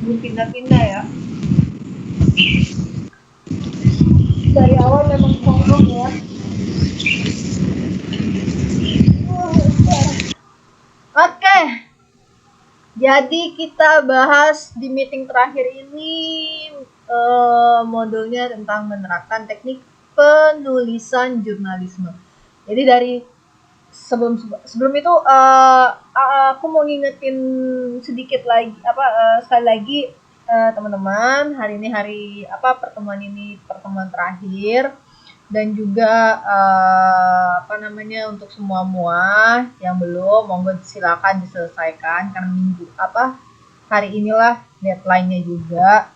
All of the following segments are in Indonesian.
belum pindah-pindah ya. Dari awal memang songong ya. Oke, jadi kita bahas di meeting terakhir ini modulnya tentang menerapkan teknik penulisan jurnalisme. Jadi dari sebelum itu aku mau ngingetin sedikit lagi sekali lagi teman-teman, hari ini pertemuan terakhir, dan juga untuk semua yang belum, monggo silakan diselesaikan karena hari inilah deadline-nya juga.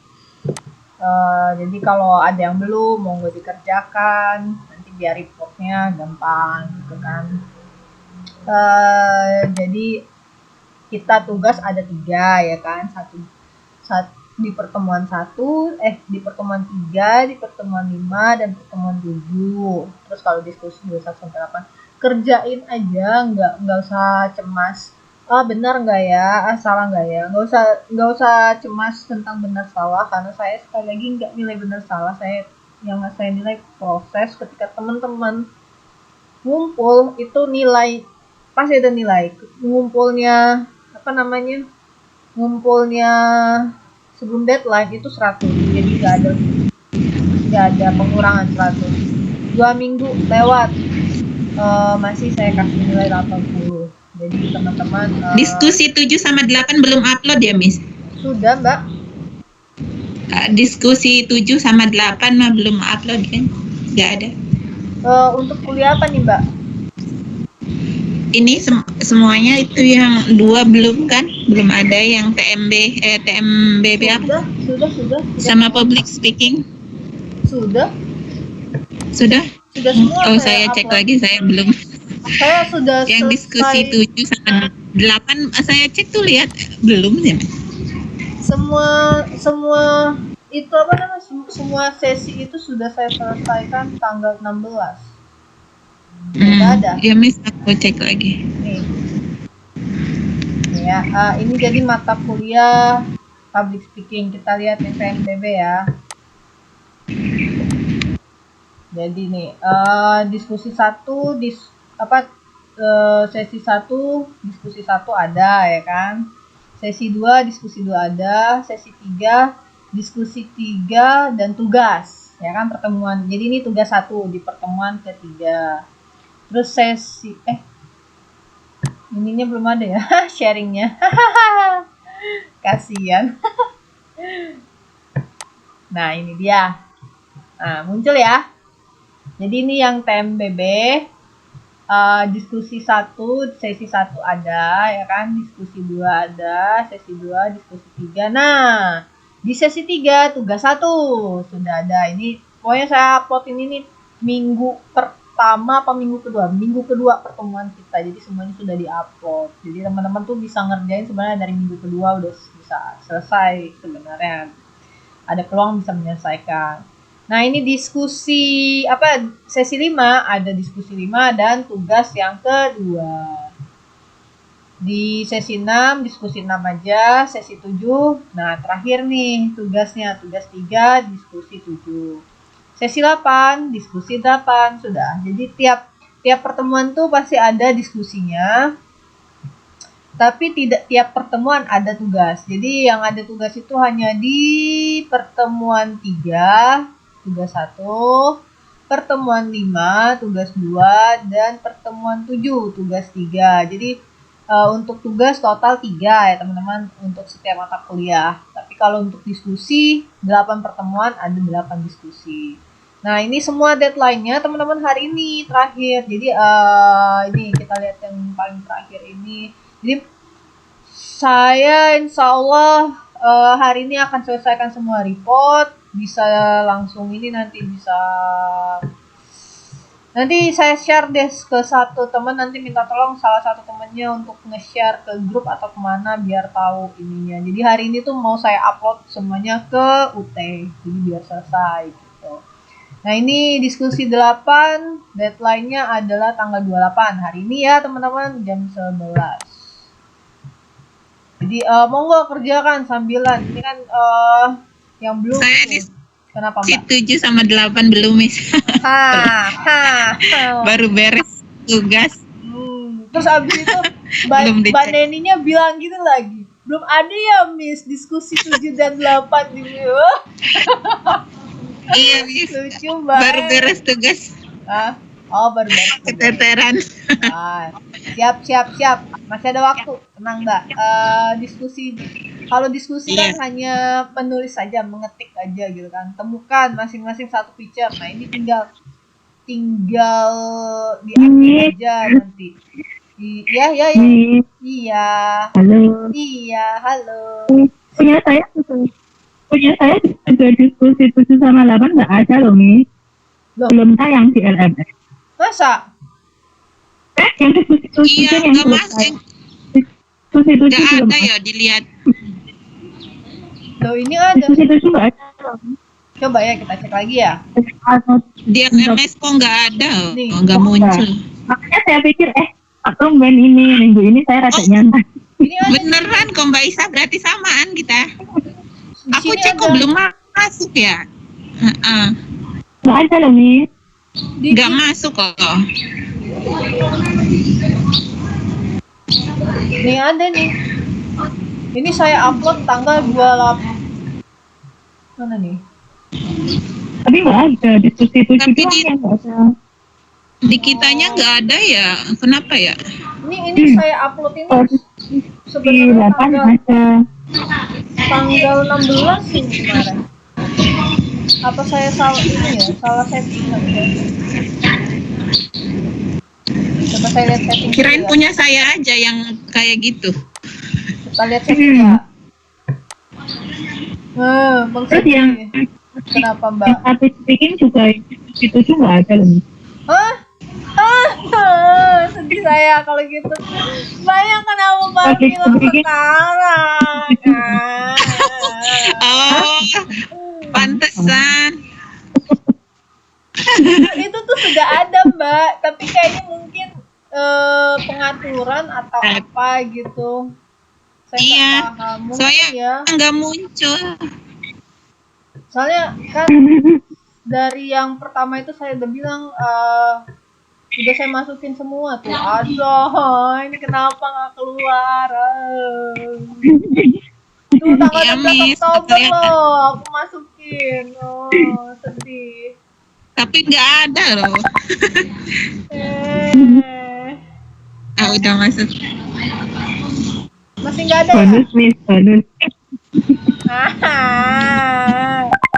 Jadi kalau ada yang belum, monggo dikerjakan, nanti biar reportnya gampang gitu kan. Jadi kita tugas ada 3 ya kan, satu di pertemuan 3, di pertemuan 5, dan pertemuan 7. Terus kalau diskusi 21-8 kerjain aja, nggak usah cemas benar nggak ya, salah nggak ya, nggak usah cemas tentang benar salah, karena saya sekali lagi nggak nilai benar salah, saya nilai proses. Ketika teman-teman ngumpul itu nilai pasti ada nilai, ngumpulnya sebelum deadline itu 100, jadi nggak ada pengurangan 100. 2 minggu lewat masih saya kasih nilai 80. Jadi teman-teman diskusi 7 sama 8 belum upload ya, Miss? Sudah, Mbak. Diskusi 7 sama 8 mah belum upload kan? Nggak ada. Untuk kuliah apa nih, Mbak? Ini semuanya itu yang 2 belum kan? Belum ada yang TMBB apa? Sudah. Sama public speaking? Sudah semua. Oh, saya cek lagi, saya belum. Saya sudah yang diskusi 7 sama 8 saya cek tuh, lihat belum ya. Semua itu semua sesi itu sudah saya selesaikan tanggal 16. Ada. Ya, Miss, aku cek lagi. Nih. Ya, ini jadi mata kuliah public speaking. Kita lihat yang PNBB ya. Jadi nih, diskusi 1 sesi 1 diskusi 1 ada ya kan. Sesi 2 diskusi 2 ada, sesi 3 diskusi 3 dan tugas ya kan, pertemuan. Jadi ini tugas 1 di pertemuan ketiga. Terus sesi ininya belum ada ya, sharingnya. Kasian. Nah, ini dia. Nah, muncul ya. Jadi ini yang TMBB, diskusi 1, sesi 1 ada ya kan, diskusi 2 ada, sesi 2, diskusi 3. Nah, di sesi 3 tugas 1 sudah ada. Ini pokoknya saya upload ini nih minggu pertama apa minggu kedua pertemuan kita. Jadi semuanya sudah di-upload. Jadi teman-teman tuh bisa ngerjain sebenarnya dari minggu kedua udah bisa selesai sebenarnya. Ada peluang bisa menyelesaikan. Nah, ini diskusi sesi 5, ada diskusi 5 dan tugas yang kedua. Di sesi 6, diskusi 6 aja, sesi 7. Nah, terakhir nih tugasnya, tugas 3, diskusi 7. Sesi 8, diskusi 8 sudah. Jadi tiap pertemuan tuh pasti ada diskusinya. Tapi tidak tiap pertemuan ada tugas. Jadi yang ada tugas itu hanya di pertemuan 3, tugas 1, pertemuan 5, tugas 2, dan pertemuan 7, tugas 3. Jadi untuk tugas total 3 ya teman-teman untuk setiap mata kuliah. Tapi kalau untuk diskusi 8 pertemuan ada 8 diskusi. Nah, ini semua deadline-nya teman-teman hari ini terakhir. Jadi ini kita lihat yang paling terakhir ini. Jadi saya insya Allah hari ini akan selesaikan semua report. Bisa langsung ini nanti saya share deh ke satu teman, nanti minta tolong salah satu temennya untuk nge-share ke grup atau kemana biar tahu ininya. Jadi hari ini tuh mau saya upload semuanya ke UT, jadi biar selesai gitu. Nah, ini diskusi 8, deadline-nya adalah tanggal 28 hari ini ya teman-teman, jam 11. Jadi monggo kerjakan sambilan. Ini kan yang belum Saya tuh. di Kenapa Mbak? 7 sama 8 belum, Miss. Baru beres tugas. Terus abis itu Belum Mbak dicek. Neninya bilang gitu lagi. Belum ada ya Miss diskusi 7 dan 8 gitu. Iya, Miss. Lucu banget. Baru beres tugas. Oh, baru beres tugas. Keteteran. Siap. Masih ada waktu. Tenang Mbak. Kalau diskusi kan hanya menulis saja, mengetik aja gitu kan. Temukan masing-masing satu picture. Nah, ini tinggal diambil aja nanti. Iya. Halo. Iya, halo. Punya saya juga diskusi 7 sama 8 nggak ada loh, Mi. Loh, Belum tayang di LMS. masa? Yang diskusi Iya, yang nggak masuk. Diskusi Nggak belum ada ya dilihat. Loh, ini ada. Diskusi nggak ada loh. Coba ya kita cek lagi ya. Di LMS kok nggak ada, Nih. nggak muncul. Makanya saya pikir ben ini minggu ini saya rada nyantai. Ini ada. Beneran kok Mbak Isa, berarti samaan kita. Di Aku sini cek ada. kok belum masuk ya. Nggak ada loh, Mi. Nggak masuk kok. Nih ada nih. Ini saya upload tanggal 28. Mana nih? Tapi nggak ada diskusi 7 Tapi doang di- yang nggak ada. Di kitanya nggak ada ya. Kenapa ya? Ini saya upload ini Di sebenarnya 8 ada. tanggal 16 sih kemarin. Apa saya salah settingan ya? Coba saya lihat setting. Kirain dulu ya. punya saya aja yang kayak gitu. Kita lihat setting ya. Bang Terus Siti. yang Kenapa Mbak? yang artis speaking juga itu nggak ada loh, Mi. Hah? Sedih saya kalau gitu. Banyak kenapa Mbak bilang sekarang? Oh, pantesan. Itu tuh sudah ada Mbak, tapi kayaknya mungkin pengaturan atau apa gitu. Saya Iya, nggak paham. Mungkin soalnya ya. nggak muncul. Soalnya kan dari yang pertama itu saya udah bilang udah saya masukin semua tuh. Aduh, ini kenapa nggak keluar? Tuh tanggal Iya, 16 Miss, Oktober kelihatan. loh, aku masukin. Oh, sedih. Tapi nggak ada loh. Udah masuk. Masih nggak ada ya? Bonus, Miss, bonus.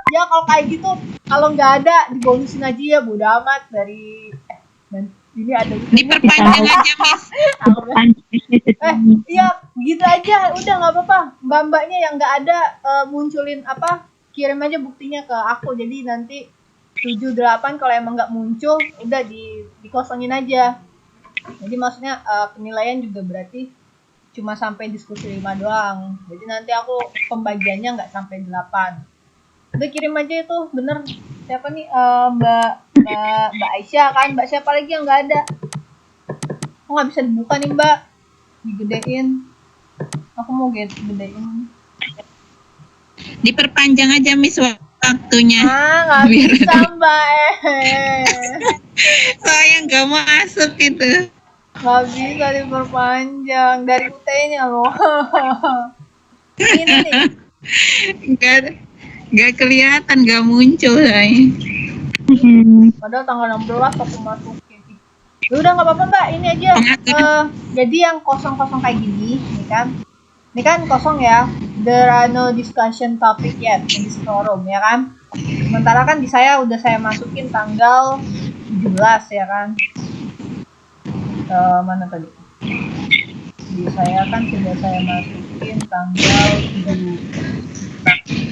Ya kalau kayak gitu, kalau nggak ada dibonusin aja ya, bodo amat dari dan ini ada Diperpanjang aja, Miss. iya gitu aja, udah nggak apa-apa. Mbak-mbaknya yang nggak ada munculin apa, kirim aja buktinya ke aku. Jadi nanti 7-8 kalau emang nggak muncul, udah dikosongin aja. Jadi maksudnya penilaian juga berarti cuma sampai diskusi 5 doang. Jadi nanti aku pembagiannya nggak sampai 8. Udah kirim aja itu, bener. Siapa nih? Mbak Aisyah kan? Mbak siapa lagi yang nggak ada? Kok nggak bisa dibuka nih Mbak? Digedein. Aku mau gedein. Diperpanjang aja, Miss, waktunya. Nggak Biar bisa ada. Mbak. Saya nggak masuk itu. Nggak bisa diperpanjang dari UT-nya loh. Ini nih. Nggak kelihatan, nggak muncul saya. Padahal tanggal 16 aku masukin. Ya udah nggak apa-apa Mbak, ini aja. Jadi yang kosong-kosong kayak gini, ini kan kosong ya. There are no discussion topic yet in this forum ya kan. Sementara kan di saya udah saya masukin tanggal 17 ya kan. Mana tadi? Di saya kan sudah saya masukin tanggal 7.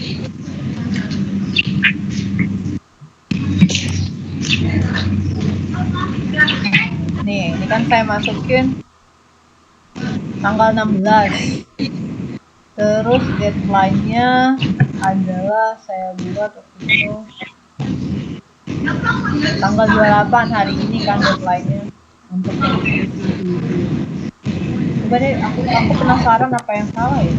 Nih, ini kan saya masukin tanggal 16. Terus deadline-nya adalah saya buat waktu itu tanggal 28 hari ini kan deadline-nya untuk diskusi. Coba deh, aku penasaran apa yang salah ya.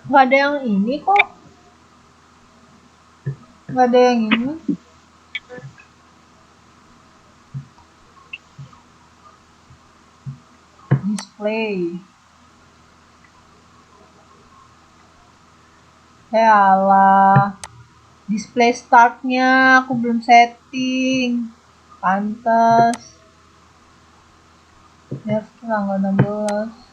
Nggak ada yang ini kok. Nggak ada yang ini. Display. Ya Allah. Display startnya aku belum setting. Pantes. Ya tanggal 16.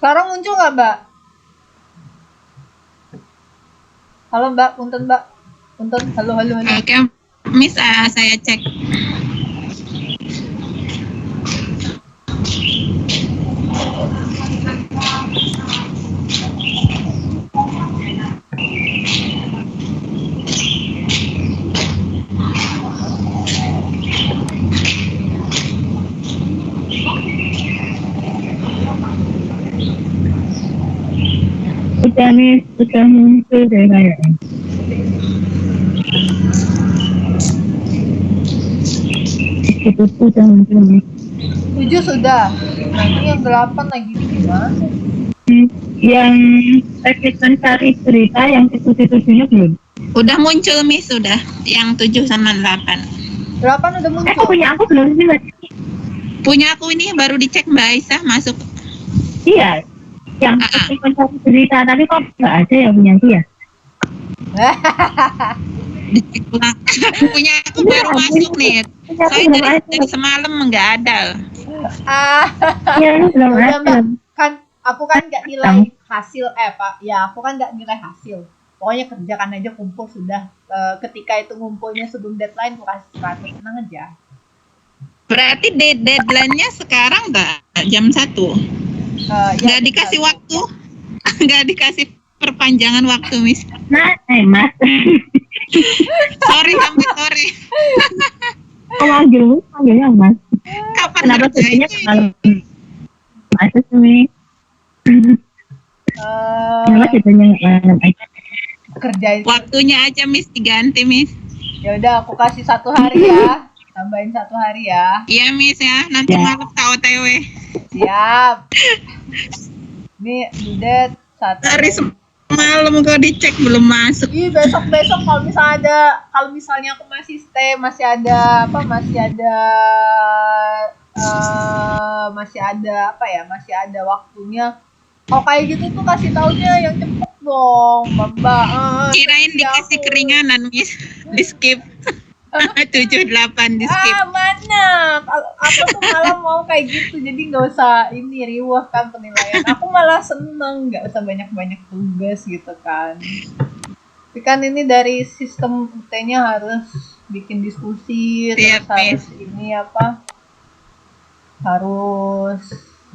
Sekarang muncul nggak, Mbak? Halo, Mbak. Punten, Mbak. Punten. Halo. Oke, Miss, saya cek. Udah nih, udah muncul deh kayaknya. Itu udah muncul nih. 7 sudah. Nanti yang 8 lagi ini gimana? Yang teknik mencari cerita yang situ-situnya belum. Udah muncul, Miss, sudah. Yang 7 sama 8. 8 udah Kok muncul. punya aku belum sih? Punya aku ini baru dicek Mbak Aisyah masuk. Iya, yang teknik mencari cerita, tapi kok nggak ada yang punya dia? Dicek ulang. Punya aku baru masuk nih. Soalnya dari semalam nggak ada. Iya, belum Udah, ada. Mbak. Kan aku kan nggak nilai hasil Pak. Ya, aku kan nggak nilai hasil. Pokoknya kerjakan aja, kumpul sudah. Ketika itu ngumpulnya sebelum deadline, aku kasih 100. Tenang aja. Berarti deadline-nya sekarang nggak jam 1? Nggak dikasih waktu? Nggak dikasih perpanjangan waktu, Miss? Mas. Sorry. Manggilnya Mas. Kapan Kenapa kerjanya? kalau Mas sih? Kenapa jadinya malam aja? Kerjain. Waktunya aja, Miss, diganti, Miss. Ya udah, aku kasih 1 hari ya. Tambahin 1 hari ya. Iya, Miss ya. Nanti malam tak OTW. Siap. Ini Dudet 1 Dari semalam kok dicek belum masuk. Ih, besok kalau misalnya aku masih stay, masih ada waktunya. Kalau kayak gitu tuh kasih taunya yang cepet dong, Mbak. Kirain dikasih keringanan, Miss. Di skip. 7-8 di skip. Mana? Aku tuh malah mau kayak gitu, jadi nggak usah ini riwah kan penilaian. Aku malah seneng nggak usah banyak-banyak tugas gitu kan. Tapi kan ini dari sistem UT-nya harus bikin diskusi, terus harus ini harus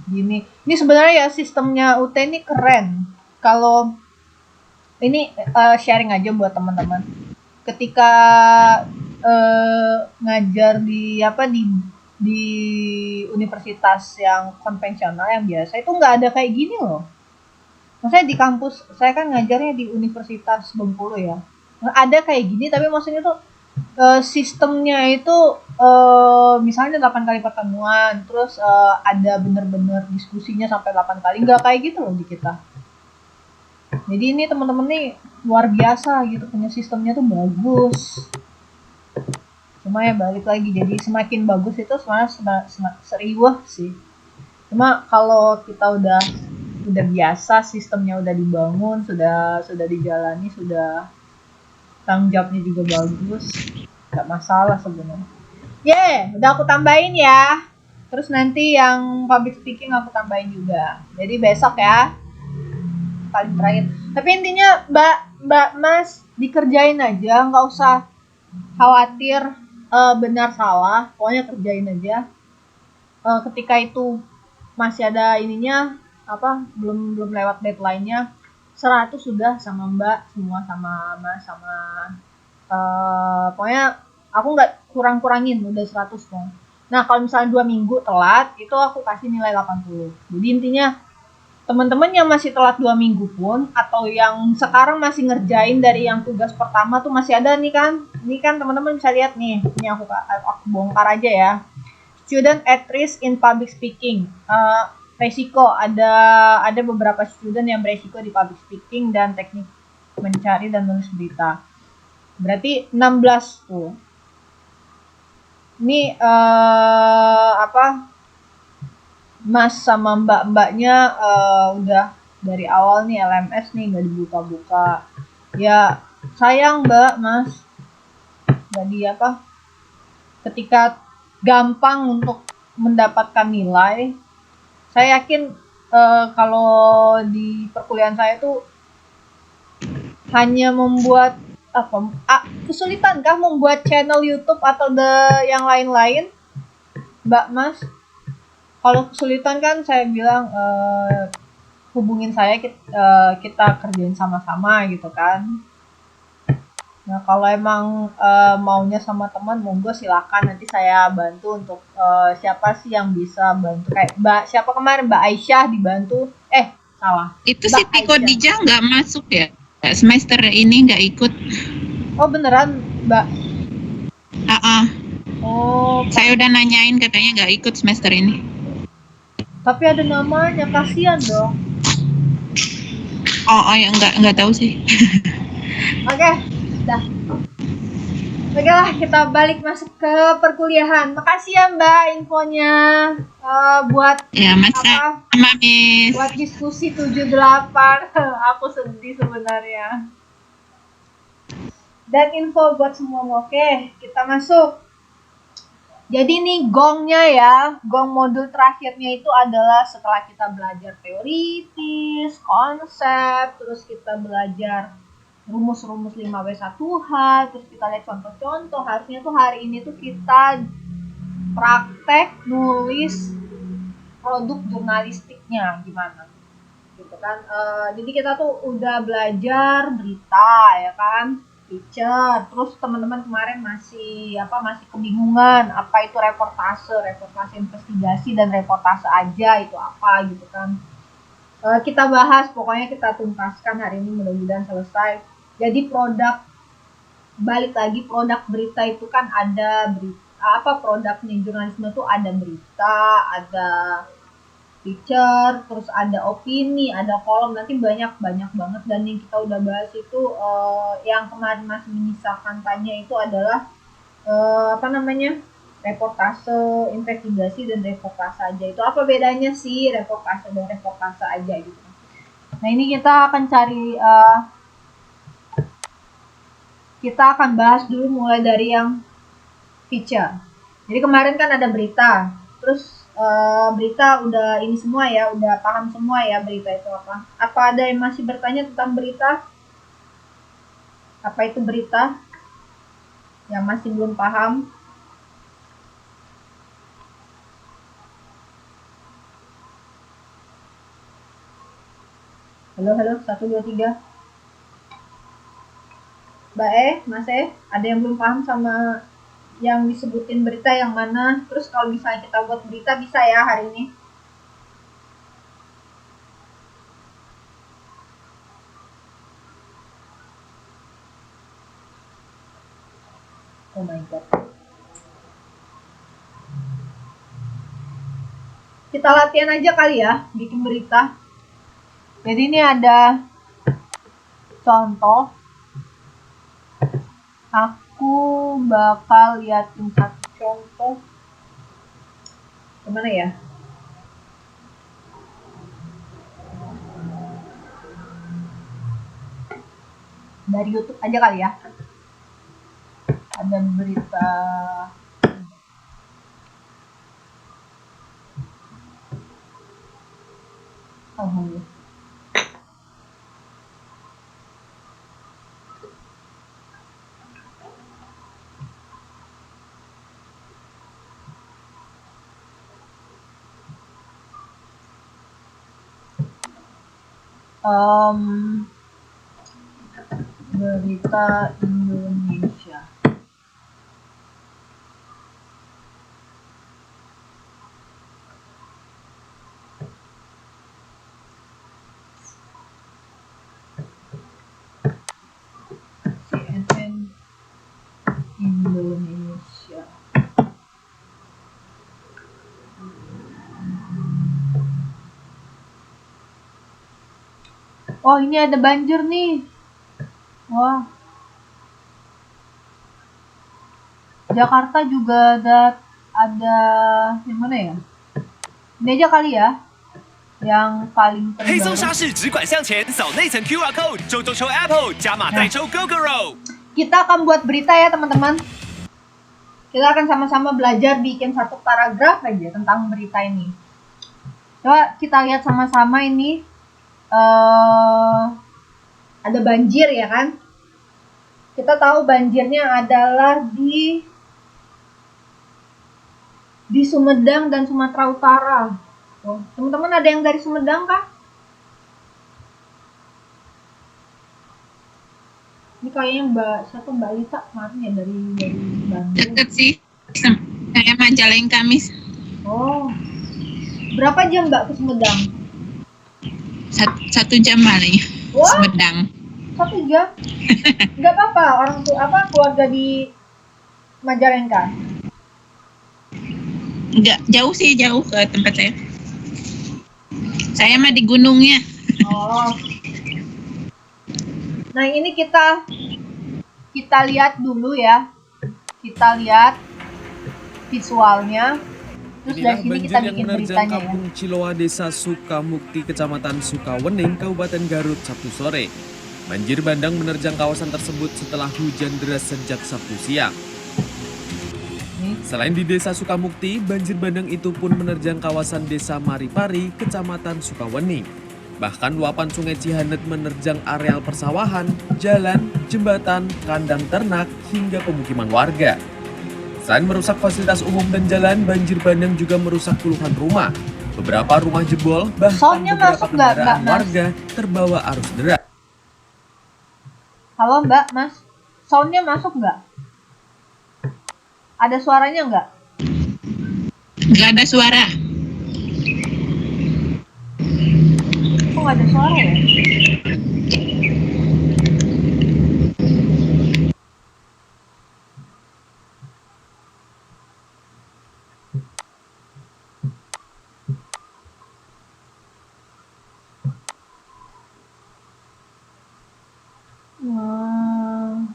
gini. Ini sebenarnya ya sistemnya UT ini keren. Kalau ini sharing aja buat teman-teman. Ketika ngajar di universitas yang konvensional yang biasa itu nggak ada kayak gini loh. Maksudnya di kampus saya kan ngajarnya di Universitas Bengkulu ya. Ada kayak gini tapi maksudnya tuh sistemnya itu misalnya 8 kali pertemuan, terus ada bener-bener diskusinya sampai 8 kali, nggak kayak gitu loh di kita. Jadi ini teman-teman nih luar biasa gitu, punya sistemnya tuh bagus. Cuma ya balik lagi, jadi semakin bagus itu sebenarnya seriwah sih. Cuma kalau kita udah biasa, sistemnya udah dibangun, sudah dijalani, sudah tanggung jawabnya juga bagus, nggak masalah sebenarnya. Udah aku tambahin ya. Terus nanti yang public speaking aku tambahin juga. Jadi besok ya, paling terakhir. Tapi intinya Mbak Mas dikerjain aja, nggak usah khawatir benar salah, pokoknya kerjain aja. Ketika itu masih ada ininya belum lewat deadline-nya, 100 sudah sama Mbak, semua sama Mas sama pokoknya aku nggak kurang-kurangin, udah 100 dong. Nah, kalau misalnya 2 minggu telat, itu aku kasih nilai 80. Jadi intinya teman-teman yang masih telat 2 minggu pun, atau yang sekarang masih ngerjain dari yang tugas pertama tuh masih ada nih kan. Ini kan teman-teman bisa lihat nih, ini aku bongkar aja ya. Student at risk in public speaking. Resiko, ada beberapa student yang beresiko di public speaking dan teknik mencari dan menulis berita. Berarti 16 tuh. Ini Mas sama mbak-mbaknya udah dari awal nih LMS nih nggak dibuka-buka. Ya sayang Mbak, Mas. Jadi ketika gampang untuk mendapatkan nilai, saya yakin kalau di perkuliahan saya tuh hanya membuat kesulitan kah membuat channel YouTube atau yang lain-lain, Mbak Mas? Kalau kesulitan kan saya bilang hubungin saya, kita kerjain sama-sama gitu kan. Nah kalau emang maunya sama teman, monggo silakan, nanti saya bantu untuk siapa sih yang bisa bantu, kayak siapa kemarin Mbak Aisyah dibantu, salah. Itu Siti Khadijah nggak masuk ya? Semester ini nggak ikut. Oh beneran Mbak? Oh. Saya udah nanyain, katanya nggak ikut semester ini. Tapi ada namanya, kasihan dong. Oh ya nggak tahu sih. Oke, dah. Oke lah, kita balik masuk ke perkuliahan. Makasih ya Mbak infonya. Buat ya Mas buat diskusi 78. Aku sedih sebenarnya. Dan info buat semua. Oke, kita masuk. Jadi nih gongnya ya, gong modul terakhirnya itu adalah setelah kita belajar teoritis, konsep, terus kita belajar rumus-rumus 5W1H, terus kita lihat contoh-contoh. Harusnya tuh hari ini tuh kita praktek nulis produk jurnalistiknya gimana gitu kan. Jadi kita tuh udah belajar berita ya kan, feature. Terus teman-teman kemarin masih kebingungan apa itu reportase investigasi dan reportase aja itu apa gitu kan. Kita bahas, pokoknya kita tuntaskan hari ini, mudah-mudahan selesai. Jadi balik lagi, produk berita itu kan ada produknya jurnalisme tuh ada berita, ada feature, terus ada opini, ada kolom, nanti banyak banget. Dan yang kita udah bahas itu yang kemarin masih menyisakan tanya itu adalah reportase, investigasi, dan reportase aja. Itu apa bedanya sih reportase dan reportase aja gitu. Nah ini kita akan cari, kita akan bahas dulu mulai dari yang feature. Jadi kemarin kan ada berita, terus berita udah ini semua ya, udah paham semua ya berita itu apa. Apa ada yang masih bertanya tentang berita? Apa itu berita? Yang masih belum paham? Halo, 1, 2, 3. Mbak Mas ada yang belum paham sama yang disebutin berita yang mana? Terus kalau misalnya kita buat berita bisa ya hari ini? Oh my god. Kita latihan aja kali ya bikin berita. Jadi ini ada contoh. Aku bakal liatin satu contoh. Gimana ya? Dari YouTube aja kali ya. Ada berita oh, berita Indonesia. CNN Indonesia. Oh, ini ada banjir nih. Wah. Jakarta juga ada yang mana ya? Ini aja kali ya. Yang paling 黑松 terbaru. 沙士只管向前，扫内层 QR code，周周抽 Apple，加码再抽 GoGoRo。 Kita akan buat berita ya teman-teman. Kita akan sama-sama belajar bikin satu paragraf aja tentang berita ini. Coba kita lihat sama-sama ini. Ada banjir ya kan? Kita tahu banjirnya adalah di Sumedang dan Sumatera Utara. Oh, teman-teman ada yang dari Sumedang kah? Ini kayaknya Mbak Lita kemarin ya dari Bandung. Deket sih. Saya Majalengka, Miss. Oh, berapa jam Mbak ke Sumedang? 1 jam malahnya. Wah, Sumedang. 1 jam? Nggak apa-apa, orang tua keluarga di Majalengka. Enggak, jauh sih, jauh ke tempat saya. Saya mah di gunungnya. Oh. Nah, ini kita lihat dulu ya. Kita lihat visualnya. Terus dari Inilah sini banjir kita yang bikin menerjang beritanya ya. kampung Ciloa, Desa Sukamukti, Kecamatan Sukawening, Kabupaten Garut, Sabtu sore. Banjir bandang menerjang kawasan tersebut setelah hujan deras sejak Sabtu siang. Selain di Desa Sukamukti, banjir bandang itu pun menerjang kawasan Desa Maripari, Kecamatan Sukawening. Bahkan luapan Sungai Cihanet menerjang areal persawahan, jalan, jembatan, kandang ternak, hingga pemukiman warga. Selain merusak fasilitas umum dan jalan, banjir bandang juga merusak puluhan rumah. Beberapa rumah jebol, bahkan Soundnya beberapa masuk nggak, kendaraan Mas? warga terbawa arus deras. Halo Mbak, Mas. Soundnya masuk nggak? Ada suaranya nggak? Enggak ada suara. Kok nggak ada suara ya? Hmm.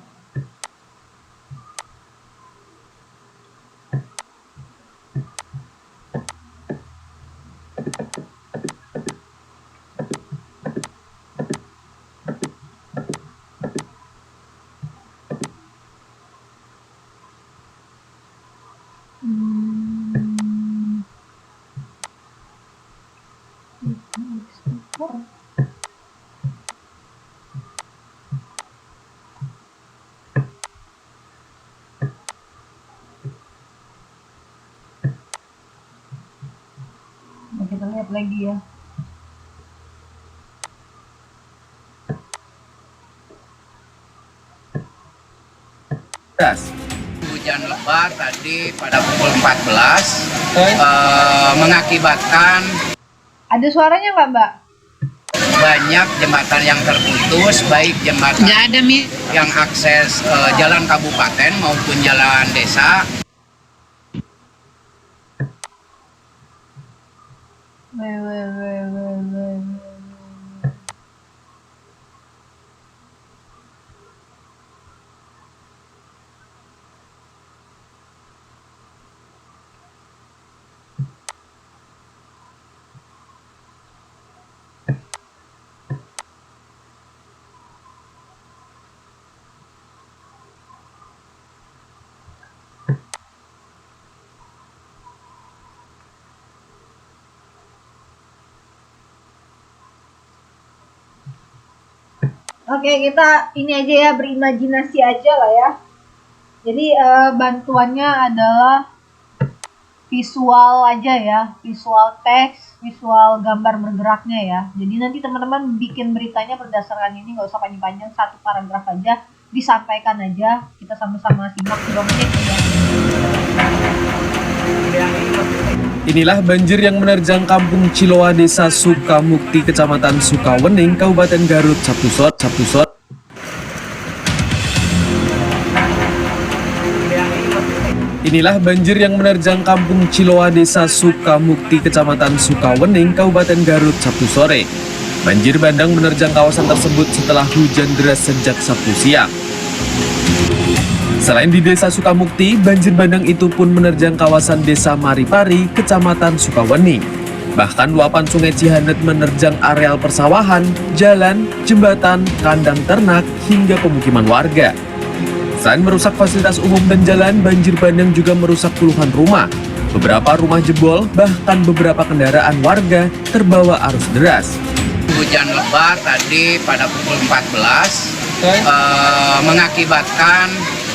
Nah, kita lihat lagi ya. Hujan lebat tadi pada pukul 14 mengakibatkan Ada suaranya nggak Mbak? banyak jembatan yang terputus, baik jembatan Enggak ada, Miss. yang akses jalan kabupaten maupun jalan desa. Oke, kita ini aja ya, berimajinasi aja lah ya. Jadi bantuannya adalah visual aja ya, visual teks, visual gambar bergeraknya ya. Jadi nanti teman-teman bikin beritanya berdasarkan ini, nggak usah panjang-panjang, satu paragraf aja, disampaikan aja. Kita sama-sama simak 2 menit ya. Inilah banjir yang menerjang kampung Ciloa, Desa Sukamukti, Kecamatan Sukawening, Kabupaten Garut, Sabtu sore. Inilah banjir yang menerjang kampung Ciloa, Desa Sukamukti, Kecamatan Sukawening, Kabupaten Garut, Sabtu sore. Banjir bandang menerjang kawasan tersebut setelah hujan deras sejak Sabtu siang. Selain di Desa Sukamukti, banjir bandang itu pun menerjang kawasan Desa Maripari, Kecamatan Sukawening. Bahkan luapan Sungai Cihanet menerjang areal persawahan, jalan, jembatan, kandang ternak, hingga pemukiman warga. Selain merusak fasilitas umum dan jalan, banjir bandang juga merusak puluhan rumah. Beberapa rumah jebol, bahkan beberapa kendaraan warga terbawa arus deras. Hujan lebat tadi pada pukul 14 mengakibatkan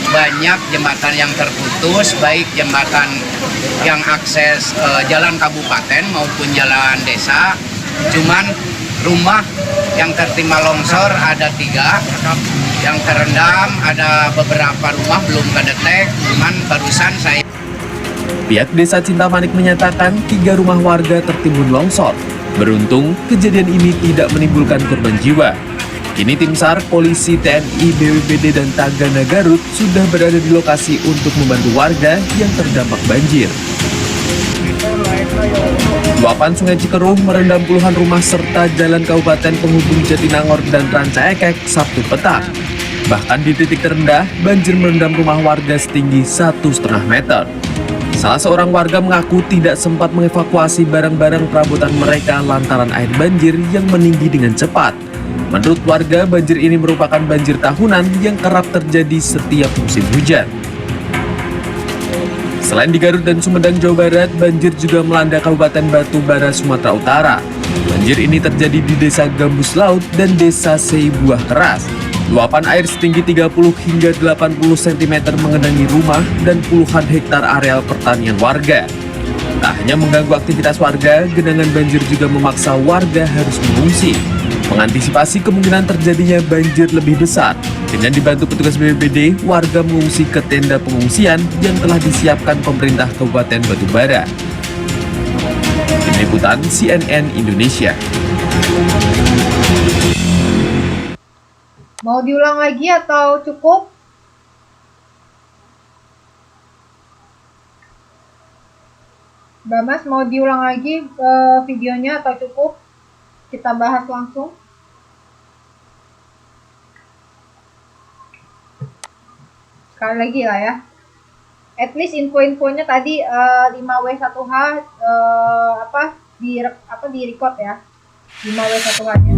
banyak jembatan yang terputus, baik jembatan yang akses jalan kabupaten maupun jalan desa. Cuman rumah yang tertimpa longsor ada 3, yang terendam ada beberapa rumah belum kedetek, cuman barusan saya. Pihak Desa Cintamanik menyatakan 3 rumah warga tertimbun longsor. Beruntung, kejadian ini tidak menimbulkan korban jiwa. Kini tim SAR, polisi, TNI, BPBD, dan Tagana Garut sudah berada di lokasi untuk membantu warga yang terdampak banjir. Luapan Sungai Cikeruh merendam puluhan rumah serta jalan kabupaten penghubung Jatinangor dan Rancaekek Sabtu petang. Bahkan di titik terendah, banjir merendam rumah warga setinggi 1,5 meter. Salah seorang warga mengaku tidak sempat mengevakuasi barang-barang perabotan mereka lantaran air banjir yang meninggi dengan cepat. Menurut warga, banjir ini merupakan banjir tahunan yang kerap terjadi setiap musim hujan. Selain di Garut dan Sumedang, Jawa Barat, banjir juga melanda Kabupaten Batubara, Sumatera Utara. Banjir ini terjadi di Desa Gambus Laut dan Desa Seibuah Keras. Luapan air setinggi 30 hingga 80 cm mengenangi rumah dan puluhan hektar areal pertanian warga. Tak hanya mengganggu aktivitas warga, genangan banjir juga memaksa warga harus mengungsi. Mengantisipasi kemungkinan terjadinya banjir lebih besar, dengan dibantu petugas BPBD, warga mengungsi ke tenda pengungsian yang telah disiapkan pemerintah Kabupaten Batubara. Tim Liputan CNN Indonesia. Mau diulang lagi atau cukup? Mbak Mas, mau diulang lagi videonya atau cukup? Kita bahas langsung. Sekali lagi lah ya. At least info-infonya tadi 5W1H di record ya. 5W1H-nya.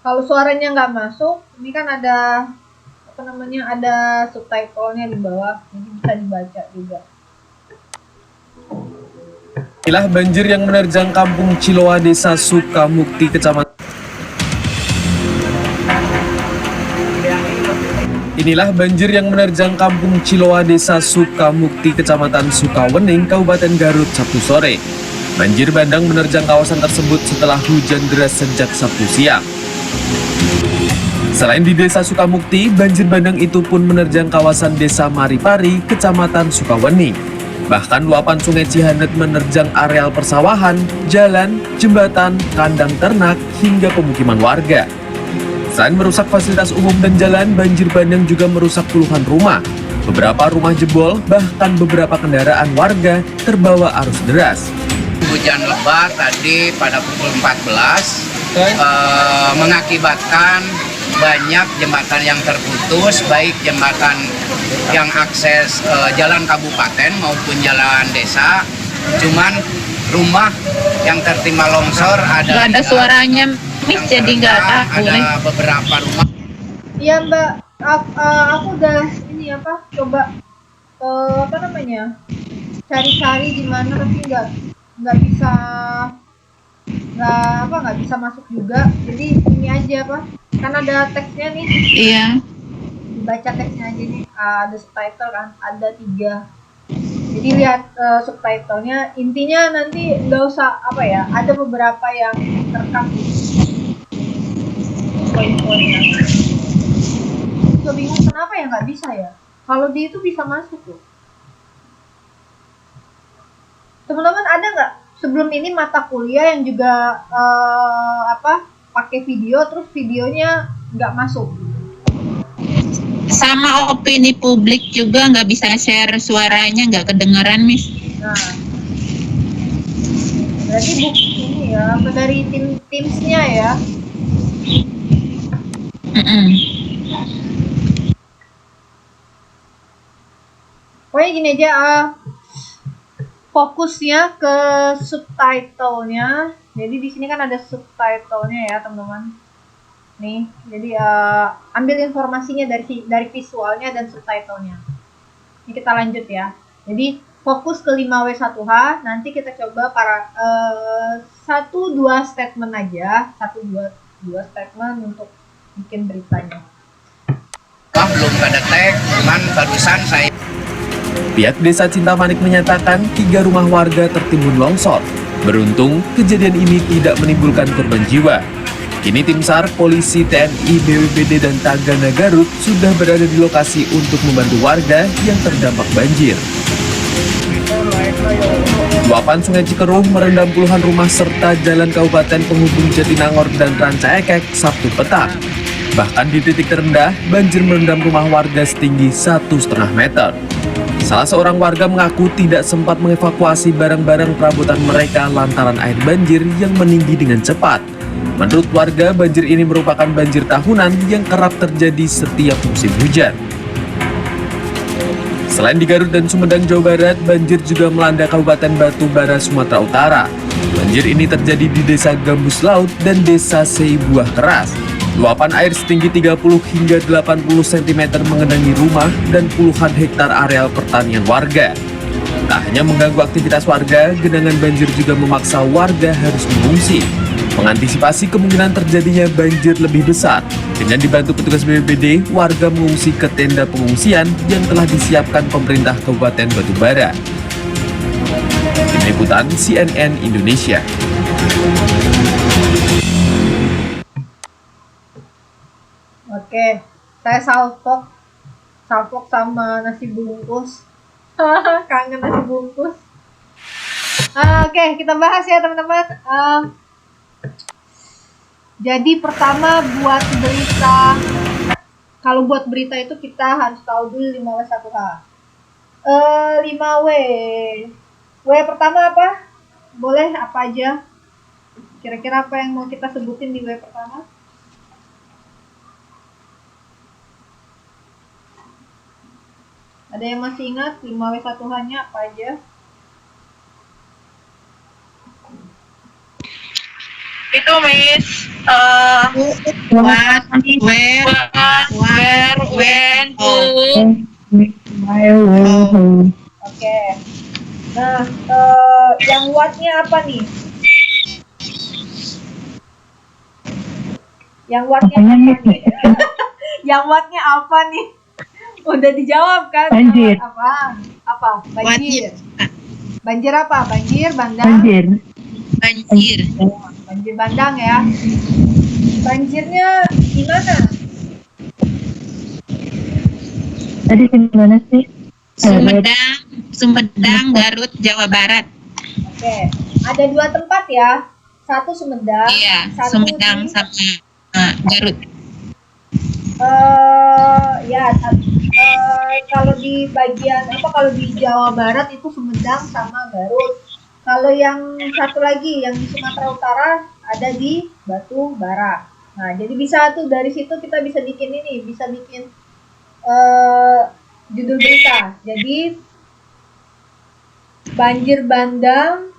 Kalau suaranya nggak masuk, ini kan ada ada subtitlenya di bawah, jadi bisa dibaca juga. Inilah banjir yang menerjang kampung Ciloa, Desa Sukamukti, Kecamatan. Inilah banjir yang menerjang kampung Ciloa, Desa Sukamukti, Kecamatan Sukawening, Kabupaten Garut, Sabtu sore. Banjir bandang menerjang kawasan tersebut setelah hujan deras sejak Sabtu siang. Selain di Desa Sukamukti, banjir bandang itu pun menerjang kawasan Desa Maripari, Kecamatan Sukawening. Bahkan luapan Sungai Cihanet menerjang areal persawahan, jalan, jembatan, kandang ternak, hingga pemukiman warga. Selain merusak fasilitas umum dan jalan, banjir bandang juga merusak puluhan rumah. Beberapa rumah jebol, bahkan beberapa kendaraan warga terbawa arus deras. Hujan lebat tadi pada pukul 14 mengakibatkan banyak jembatan yang terputus, baik jembatan yang akses jalan kabupaten maupun jalan desa. Cuman rumah yang tertimpa longsor ada. Gak ada suaranya, Miss, jadi nggak tahu nih. Ada beberapa rumah. Iya Mbak, aku udah coba cari-cari di mana tapi nggak bisa nggak bisa masuk juga. Jadi ini aja apa? Kan ada teksnya nih. Iya. Dibaca teksnya aja nih. Ada subtitle kan? Ada 3. Jadi lihat subtitlenya. Intinya nanti nggak usah apa ya. Ada beberapa yang terekam poin-poinnya. Gue bingung kenapa ya nggak bisa ya. Kalau dia itu bisa masuk loh. Teman-teman ada nggak sebelum ini mata kuliah yang juga pakai video terus videonya nggak masuk? Sama opini publik juga nggak bisa share suaranya, nggak kedengeran, Miss. Nah, berarti ini ya dari timsnya ya. Pokoknya gini aja, fokusnya ke subtitlenya. Jadi di sini kan ada subtitlenya ya teman-teman. Nih, jadi ambil informasinya dari visualnya dan subtitlenya. Ini kita lanjut ya. Jadi fokus ke 5W1H. Nanti kita coba 1-2 statement aja, 1-2 statement untuk bikin beritanya. Belum kedetek, cuman barusan saya. Pihak Desa Cintamanik menyatakan 3 rumah warga tertimbun longsor. Beruntung, kejadian ini tidak menimbulkan korban jiwa. Kini tim SAR, polisi, TNI, BPBD, dan Tagana Garut sudah berada di lokasi untuk membantu warga yang terdampak banjir. Luapan Sungai Cikeruh merendam puluhan rumah serta jalan kabupaten penghubung Jatinangor dan Rancaekek Sabtu petang. Bahkan di titik terendah, banjir merendam rumah warga setinggi 1,5 meter. Salah seorang warga mengaku tidak sempat mengevakuasi barang-barang perabotan mereka lantaran air banjir yang meninggi dengan cepat. Menurut warga, banjir ini merupakan banjir tahunan yang kerap terjadi setiap musim hujan. Selain di Garut dan Sumedang, Jawa Barat, banjir juga melanda Kabupaten Batubara, Sumatera Utara. Banjir ini terjadi di Desa Gambus Laut dan Desa Seibuah Keras. Luapan air setinggi 30 hingga 80 cm mengenangi rumah dan puluhan hektar areal pertanian warga. Tak hanya mengganggu aktivitas warga, genangan banjir juga memaksa warga harus mengungsi. Mengantisipasi kemungkinan terjadinya banjir lebih besar, dengan dibantu petugas BPBD, warga mengungsi ke tenda pengungsian yang telah disiapkan pemerintah Kabupaten Batubara. Tim Liputan CNN Indonesia. Oke, saya salpok sama nasi bungkus. Kangen nasi bungkus. Oke, kita bahas ya teman-teman. Jadi pertama buat berita, kalau buat berita itu kita harus tahu dulu 5W1H. 5W. W pertama apa? Boleh apa aja? Kira-kira apa yang mau kita sebutin di W pertama? Ada yang masih ingat 5W1H-nya apa aja? Itu, Miss. What, where, when, who. Oke. Nah, yang what-nya apa nih? Yang what-nya apa nih? Yang what-nya apa nih? Udah dijawab kan? Banjir. Apa? Banjir. Banjir apa? Banjir bandang. Banjir. Banjir bandang ya. Banjirnya gimana? Tadi di mana sih? Sumedang, Garut, Jawa Barat. Oke. Ada 2 tempat ya. Satu Sumedang. Iya, satu Sumedang sama Garut. Kalau di bagian kalau di Jawa Barat itu Sumedang sama Garut. Kalau yang satu lagi yang di Sumatera Utara ada di Batubara. Nah, jadi bisa tuh dari situ kita bisa bikin judul berita. Jadi banjir bandang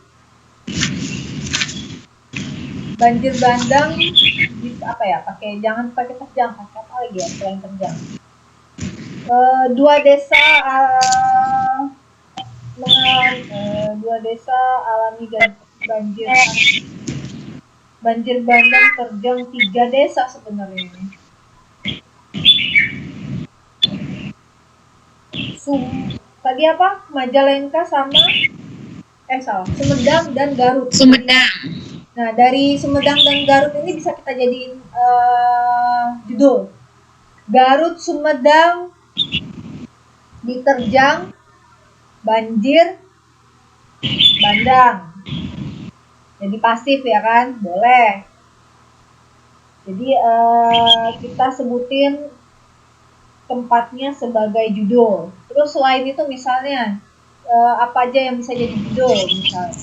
jangan pakai terjang, pakai apa lagi ya selain terjang. 2 desa dua desa alami banjir banjir bandang terjang 3 desa sebenarnya ini. Tadi apa? Majalengka sama Sumedang dan Garut. Sumedang. Nah, dari Sumedang dan Garut ini bisa kita jadiin judul. Garut Sumedang diterjang banjir bandang. Jadi pasif ya kan? Boleh. Jadi kita sebutin tempatnya sebagai judul. Terus selain itu misalnya apa aja yang bisa jadi judul misalnya.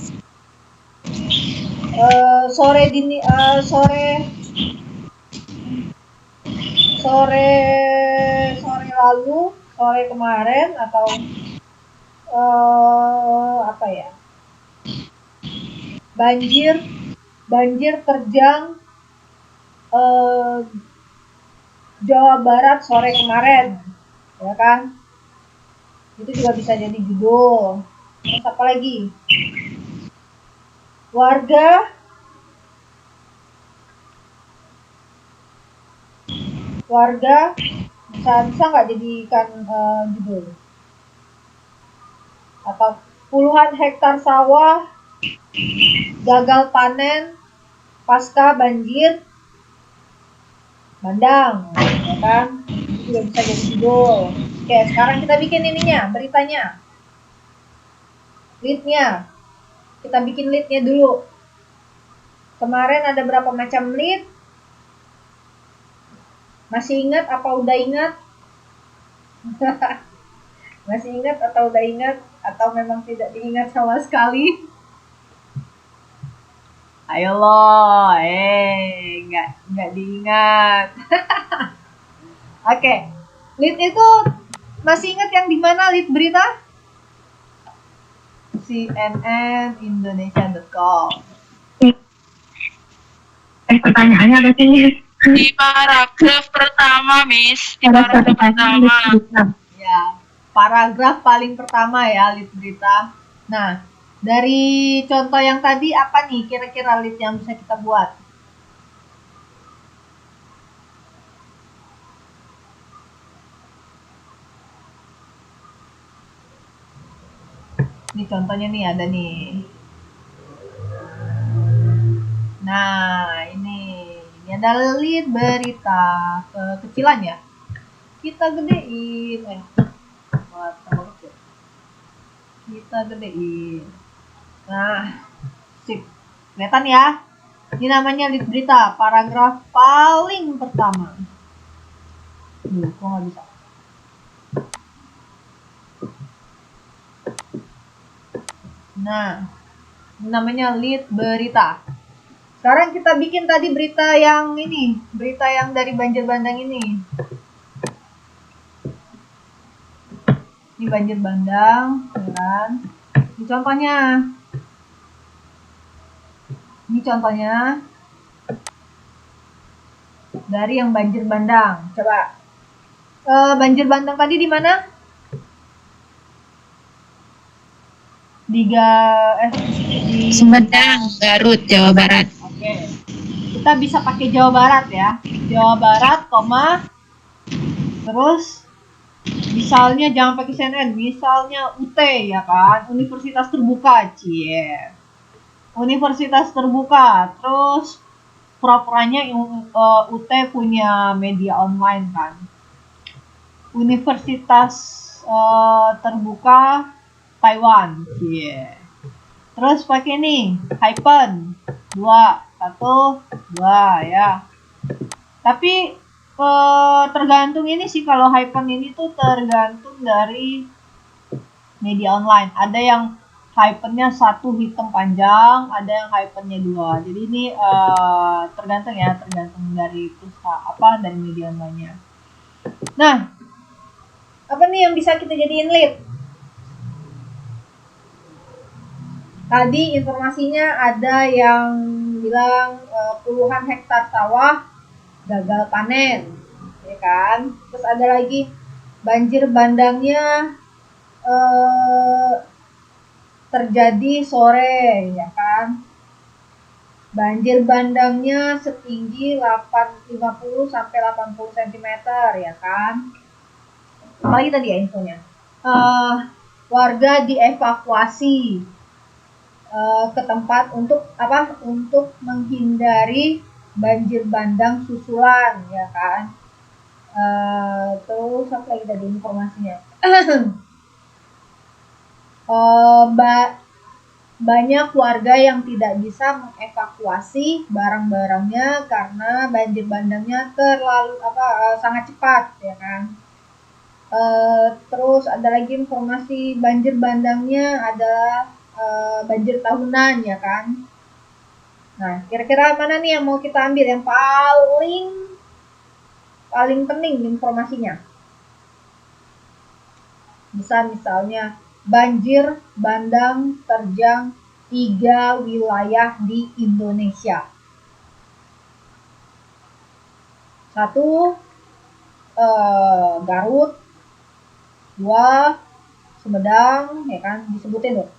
Sore lalu, sore kemarin atau apa ya? Banjir terjang Jawa Barat sore kemarin, ya kan? Itu juga bisa jadi judul. Terus apa lagi? Warga bisa nggak jadikan judul? Atau puluhan hektar sawah gagal panen pasca banjir bandang, ya kan? Itu juga bisa jadi judul. Oke, sekarang kita bikin ininya, beritanya, leadnya. Kita bikin leadnya dulu. Kemarin ada berapa macam lead? Masih ingat apa udah ingat? Masih ingat atau udah ingat? Atau memang tidak diingat sama sekali? Ayo loh, nggak diingat. Oke, lead itu masih ingat yang di mana lead berita? cnnindonesia.com. Pertanyaannya ada sini. Di paragraf pertama, Miss. Di paragraf pertama. Ya, paragraf paling pertama ya lead berita. Nah, dari contoh yang tadi apa nih kira-kira lead yang bisa kita buat? Ini contohnya nih ada nih. Nah, ini ada lead berita kekecilan ya. Kita gedein. Kita gedein. Nah, sip. Kelihatan ya? Ini namanya lead berita, paragraf paling pertama. Kok nggak bisa? Nah, ini namanya lead berita. Sekarang kita bikin tadi berita yang ini, berita yang dari banjir bandang ini. Ini banjir bandang, ya kan? Ini contohnya. Ini contohnya dari yang banjir bandang. Coba, banjir bandang tadi di mana? Di Sumedang, Garut, Jawa Barat. Oke. Kita bisa pakai Jawa Barat ya. Jawa Barat, terus misalnya jangan pakai CNN, misalnya UT ya kan, Universitas Terbuka, cie. Universitas Terbuka, terus pura-puranya UT punya media online kan. Universitas Terbuka Taiwan, cie. Terus pakai nih, hyphen 2, 1, 2 ya. Tapi tergantung ini sih, kalau hyphen ini tuh tergantung dari media online. Ada yang hyphennya 1 hitam panjang, ada yang hyphennya 2. Jadi ini tergantung ya, tergantung dari perusahaan apa, dari media online-nya. Nah, apa nih yang bisa kita jadiin lead? Tadi informasinya ada yang bilang puluhan hektar sawah gagal panen, ya kan? Terus ada lagi banjir bandangnya terjadi sore, ya kan. Banjir bandangnya setinggi 50 sampai 80 cm, ya kan. Apalagi tadi ya infonya. Warga dievakuasi ke tempat untuk apa? Untuk menghindari banjir bandang susulan, ya kan. Terus apa lagi tadi informasinya? Banyak warga yang tidak bisa mengevakuasi barang-barangnya karena banjir bandangnya sangat cepat, ya kan. Terus ada lagi informasi banjir bandangnya adalah banjir tahunan, ya kan. Nah, kira-kira mana nih yang mau kita ambil yang paling penting informasinya? Bisa misalnya banjir bandang terjang 3 wilayah di Indonesia. 1 Garut, 2 Sumedang, ya kan, disebutin loh.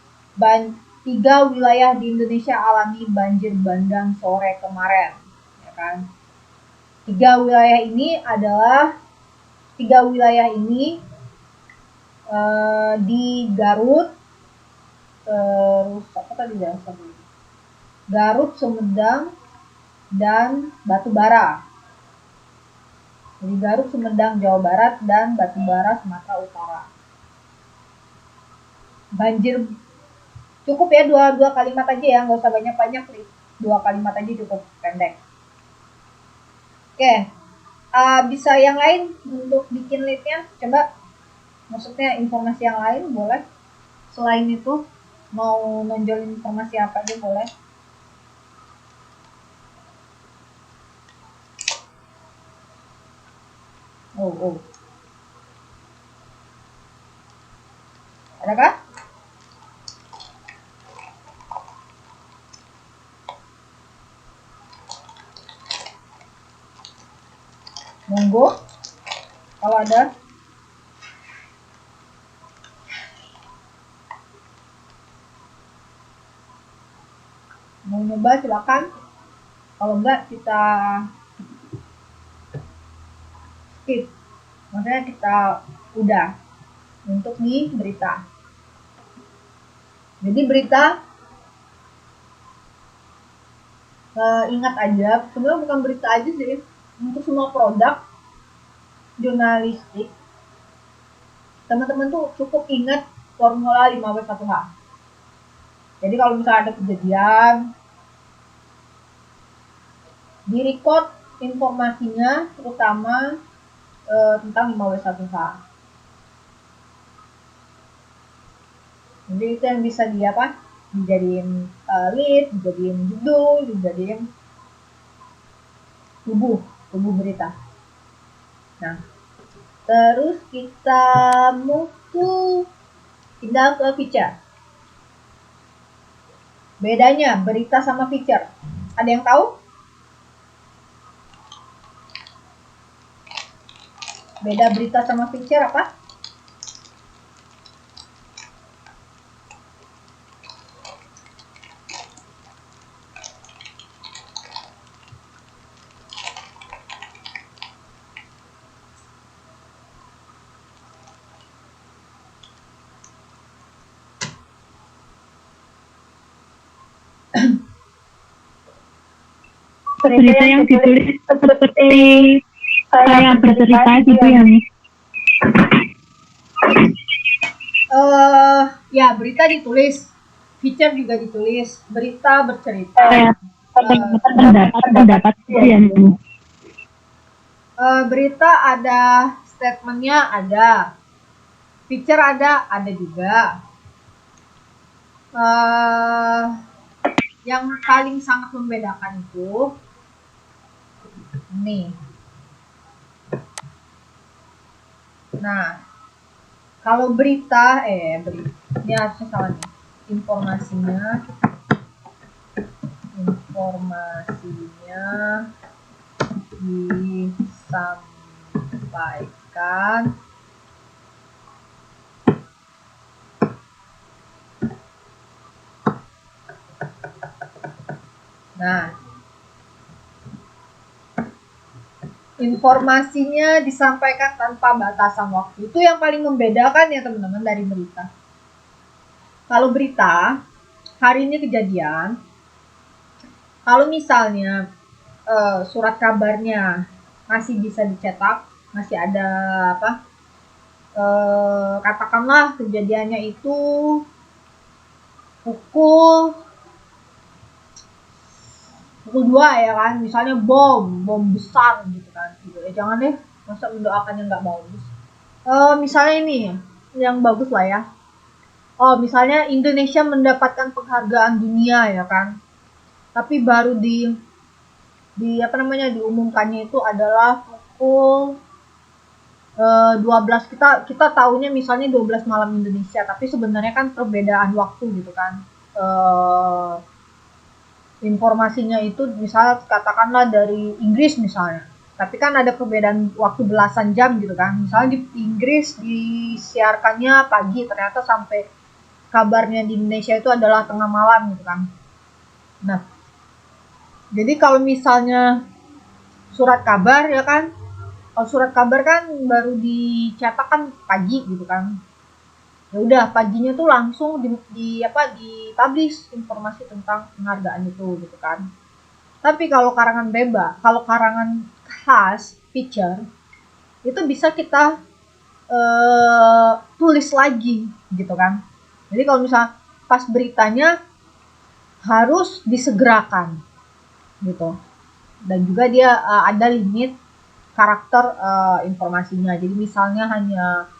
3 wilayah di Indonesia alami banjir bandang sore kemarin, ya kan. 3 wilayah ini di Garut, terus apa tadi ya? Garut, Sumedang, dan Batubara. Jadi Garut, Sumedang, Jawa Barat, dan Batubara, Sumatera Utara. Banjir cukup ya dua kalimat aja ya, nggak usah banyak-banyak, 2 kalimat aja cukup pendek. Oke, bisa yang lain untuk bikin leadnya, coba. Maksudnya informasi yang lain boleh. Selain itu, mau nonjolin informasi apa aja boleh. Oh. Adakah? Monggo, kalau ada. Mau nyoba silakan. Kalau enggak kita skip. Maksudnya kita udah untuk di berita. Jadi berita ingat aja, sebenarnya bukan berita aja sih, untuk semua produk jurnalistik teman-teman tuh cukup ingat formula 5W1H. Jadi kalau misalnya ada kejadian, di-record informasinya terutama tentang 5W1H. Jadi itu yang bisa dijadiin lead, dijadiin judul, dijadiin tubuh berita. Nah, terus kita pindah ke feature. Bedanya berita sama feature. Ada yang tahu? Beda berita sama feature apa? Berita yang ditulis seperti kayak bercerita gitu ya, Mi? Ya, berita ditulis, feature juga ditulis, berita bercerita. Kayak pendapat gitu ya, Mi? Berita ada statementnya, ada feature ada juga. Yang paling sangat membedakan itu nih. Nah, kalau berita ini harusnya salah nih. Informasinya disampaikan Nah, informasinya disampaikan tanpa batasan waktu. Itu yang paling membedakan ya teman-teman dari berita. Kalau berita, hari ini kejadian, kalau misalnya surat kabarnya masih bisa dicetak, masih ada apa? Katakanlah kejadiannya itu pukul 2 ya kan, misalnya bom besar gitu kan, gitu ya. Jangan deh, masa mendoakannya nggak bagus. Misalnya ini yang bagus lah ya. Misalnya Indonesia mendapatkan penghargaan dunia ya kan, tapi baru di apa namanya diumumkannya itu adalah pukul 12. Kita tahunya misalnya 12 malam Indonesia, tapi sebenarnya kan perbedaan waktu gitu kan. Informasinya itu misalnya katakanlah dari Inggris misalnya, tapi kan ada perbedaan waktu belasan jam gitu kan. Misalnya di Inggris disiarkannya pagi, ternyata sampai kabarnya di Indonesia itu adalah tengah malam gitu kan. Nah, jadi kalau misalnya surat kabar ya kan, kalau surat kabar kan baru dicetak kan pagi gitu kan. Ya udah paginya tuh langsung dipublish informasi tentang penghargaan itu gitu kan. Tapi kalau karangan kalau karangan khas feature itu bisa kita tulis lagi gitu kan. Jadi kalau misalnya pas beritanya harus disegerakan gitu. Dan juga dia ada limit karakter informasinya. Jadi misalnya hanya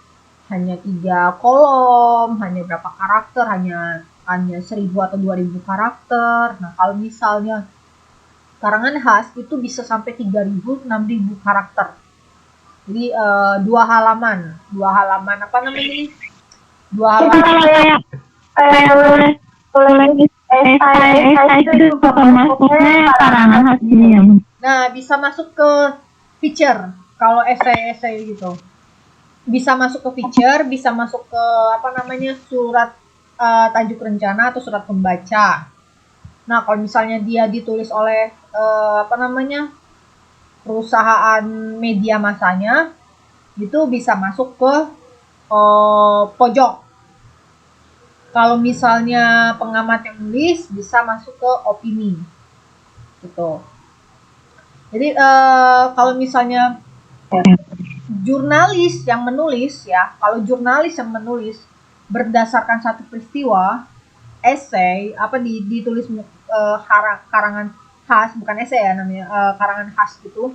3 kolom, hanya berapa karakter, hanya 1000 atau 2000 karakter. Nah, kalau misalnya karangan khas itu bisa sampai 3000, 6000 karakter. Jadi 2 halaman apa namanya ini? 2 halaman. Itu masuknya karangan khas ini ya. Nah, bisa masuk ke feature kalau essay gitu. Bisa masuk ke feature, bisa masuk ke apa namanya surat tajuk rencana atau surat pembaca. Nah, kalau misalnya dia ditulis oleh apa namanya perusahaan media masanya, itu bisa masuk ke pojok. Kalau misalnya pengamat yang nulis, bisa masuk ke opini, gitu. Jadi kalau misalnya jurnalis yang menulis ya, kalau jurnalis yang menulis berdasarkan satu peristiwa, essay apa ditulis karangan khas, bukan essay ya namanya, karangan khas gitu,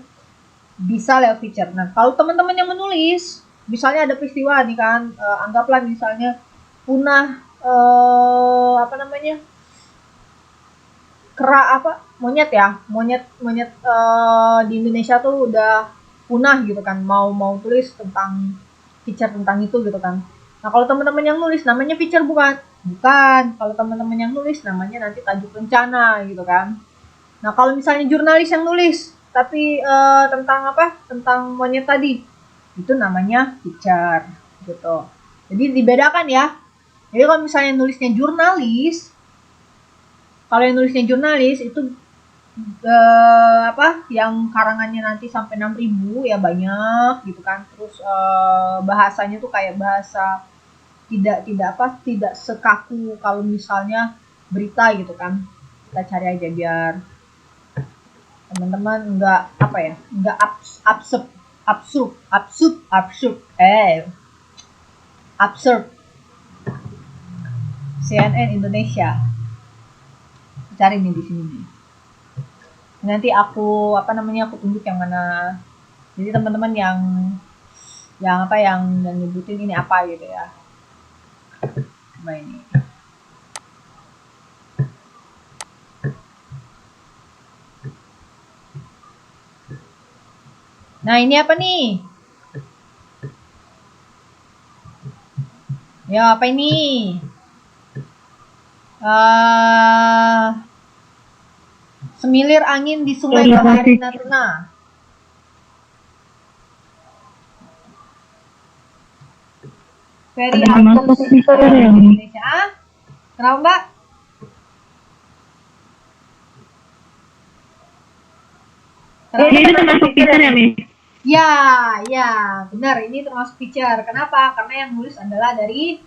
bisa lewat feature. Nah, kalau teman-teman yang menulis, misalnya ada peristiwa nih kan, anggaplah misalnya punah apa namanya monyet di Indonesia tuh udah punah gitu kan, mau tulis tentang feature tentang itu gitu kan. Nah, kalau teman-teman yang nulis namanya feature bukan, kalau teman-teman yang nulis namanya nanti tajuk rencana gitu kan. Nah, kalau misalnya jurnalis yang nulis tapi tentang monyet tadi, itu namanya feature gitu. Jadi dibedakan ya. Jadi kalau misalnya nulisnya jurnalis, itu yang karangannya nanti sampai 6000 ya banyak gitu kan. Terus bahasanya tuh kayak bahasa tidak sekaku kalau misalnya berita gitu kan. Kita cari aja biar teman-teman enggak absurd. CNN Indonesia. Cari nih di sini nih. Nanti aku tunjuk yang mana. Jadi teman-teman yang nyebutin ini apa gitu ya. Coba ini. Nah, ini apa nih? Ya, apa ini? Semilir angin di Sungai Bahari Natuna. Ferry Altus Indonesia. Kenapa, Mbak? Jadi itu termasuk feature ya, Miss? Ya, ya, benar. Ini termasuk feature. Kenapa? Karena yang nulis adalah dari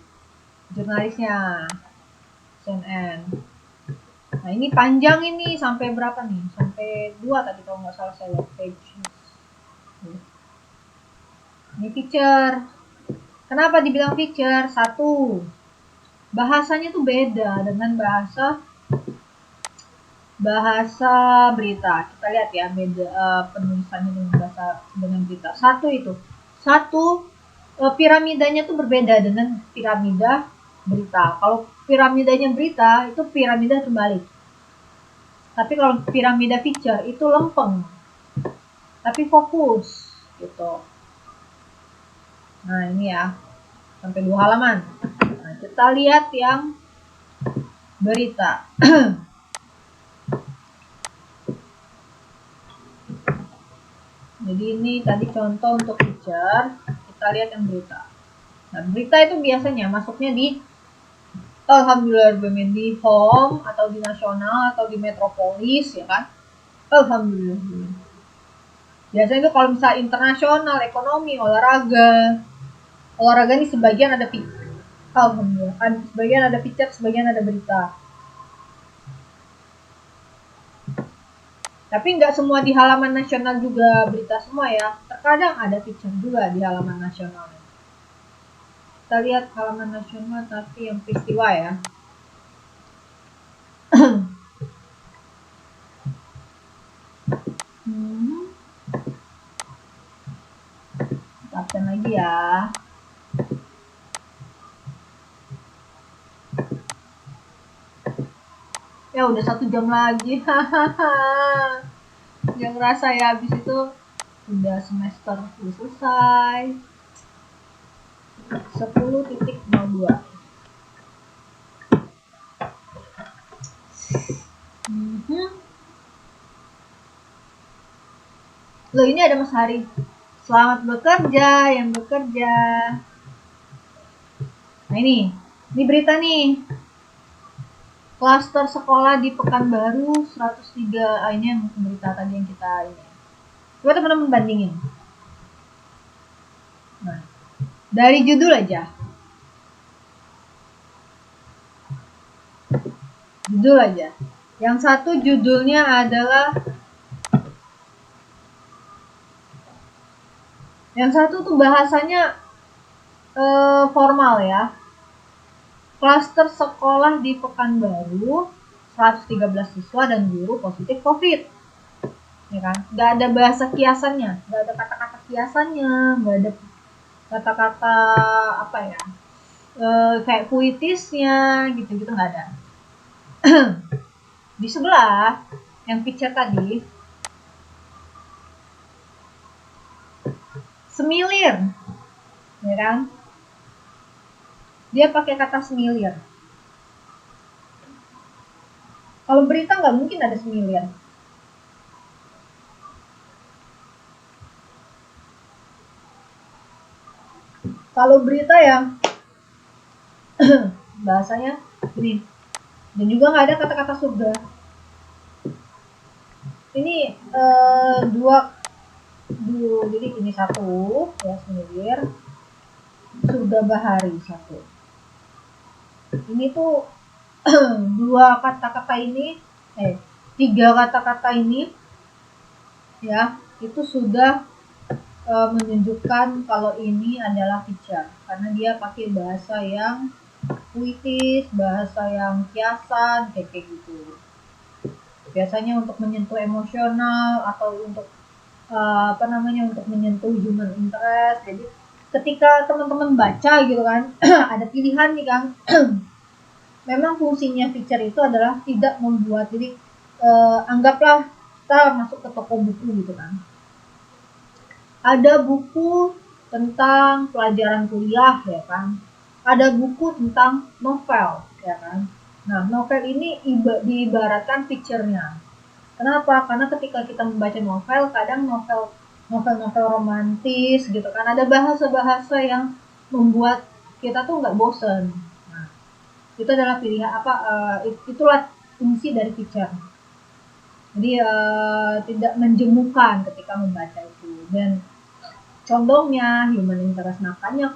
jurnalisnya CNN. Nah, ini panjang ini sampai berapa nih? Sampai 2 tadi kalau nggak salah saya lihat page. Ini feature. Kenapa dibilang feature? Satu, bahasanya tuh beda dengan bahasa berita. Kita lihat ya beda penulisannya dengan berita. Satu piramidanya tuh berbeda dengan piramida berita. Kalau piramidanya berita itu piramida terbalik. Tapi kalau piramida feature itu lempeng. Tapi fokus gitu. Nah, ini ya. Sampai 2 halaman. Nah, kita lihat yang berita. Jadi ini tadi contoh untuk feature, kita lihat yang berita. Nah, berita itu biasanya masuknya di Alhamdulillah di Home atau di Nasional atau di Metropolis ya kan. Alhamdulillah. Biasanya itu kalau misalnya internasional, ekonomi, olahraga ini sebagian ada Alhamdulillah. Sebagian ada feature, sebagian ada berita. Tapi nggak semua di halaman nasional juga berita semua ya. Terkadang ada feature juga di halaman nasional. Kita lihat halaman nasional tapi yang peristiwa ya. Absen lagi ya. Ya udah 1 jam lagi. Yang ngerasa ya habis itu udah semester udah selesai. 10.02. Loh, ini ada Mas Hari. Selamat bekerja yang bekerja. Nah, ini berita nih. Klaster sekolah di Pekanbaru 103. Ini yang berita tadi yang kita ini. Coba teman-teman bandingin. Nah, dari judul aja. Judul aja. Yang satu judulnya adalah yang satu tuh bahasanya formal ya. Klaster sekolah di Pekanbaru 113 siswa dan guru positif COVID. Ya kan? Gak ada bahasa kiasannya, gak ada kata-kata kiasannya, gak ada kata-kata apa ya, kayak puitisnya gitu-gitu nggak ada. Di sebelah yang picture tadi semilir, ya kan? Dia pakai kata semilir. Kalau berita nggak mungkin ada semilir. Kalau berita ya bahasanya gini. Dan juga nggak ada kata-kata surga. Ini jadi ini satu ya semilir, surga bahari satu. Ini tuh dua kata-kata ini, tiga kata-kata ini ya itu sudah menunjukkan kalau ini adalah feature karena dia pakai bahasa yang puitis, bahasa yang kiasan kayak gitu. Biasanya untuk menyentuh emosional atau untuk untuk menyentuh human interest. Jadi ketika teman-teman baca gitu kan ada pilihan nih kan. Memang fungsinya feature itu adalah tidak membuat, jadi anggaplah kita masuk ke toko buku gitu kan. Ada buku tentang pelajaran kuliah ya kan. Ada buku tentang novel ya kan. Nah, novel ini diibaratkan feature-nya. Kenapa? Karena ketika kita membaca novel, kadang novel romantis gitu kan, ada bahasa-bahasa yang membuat kita tuh nggak bosen. Itu adalah pilihan itulah fungsi dari feature. Jadi tidak menjemukan ketika membaca itu. Dan condongnya human interest, makanya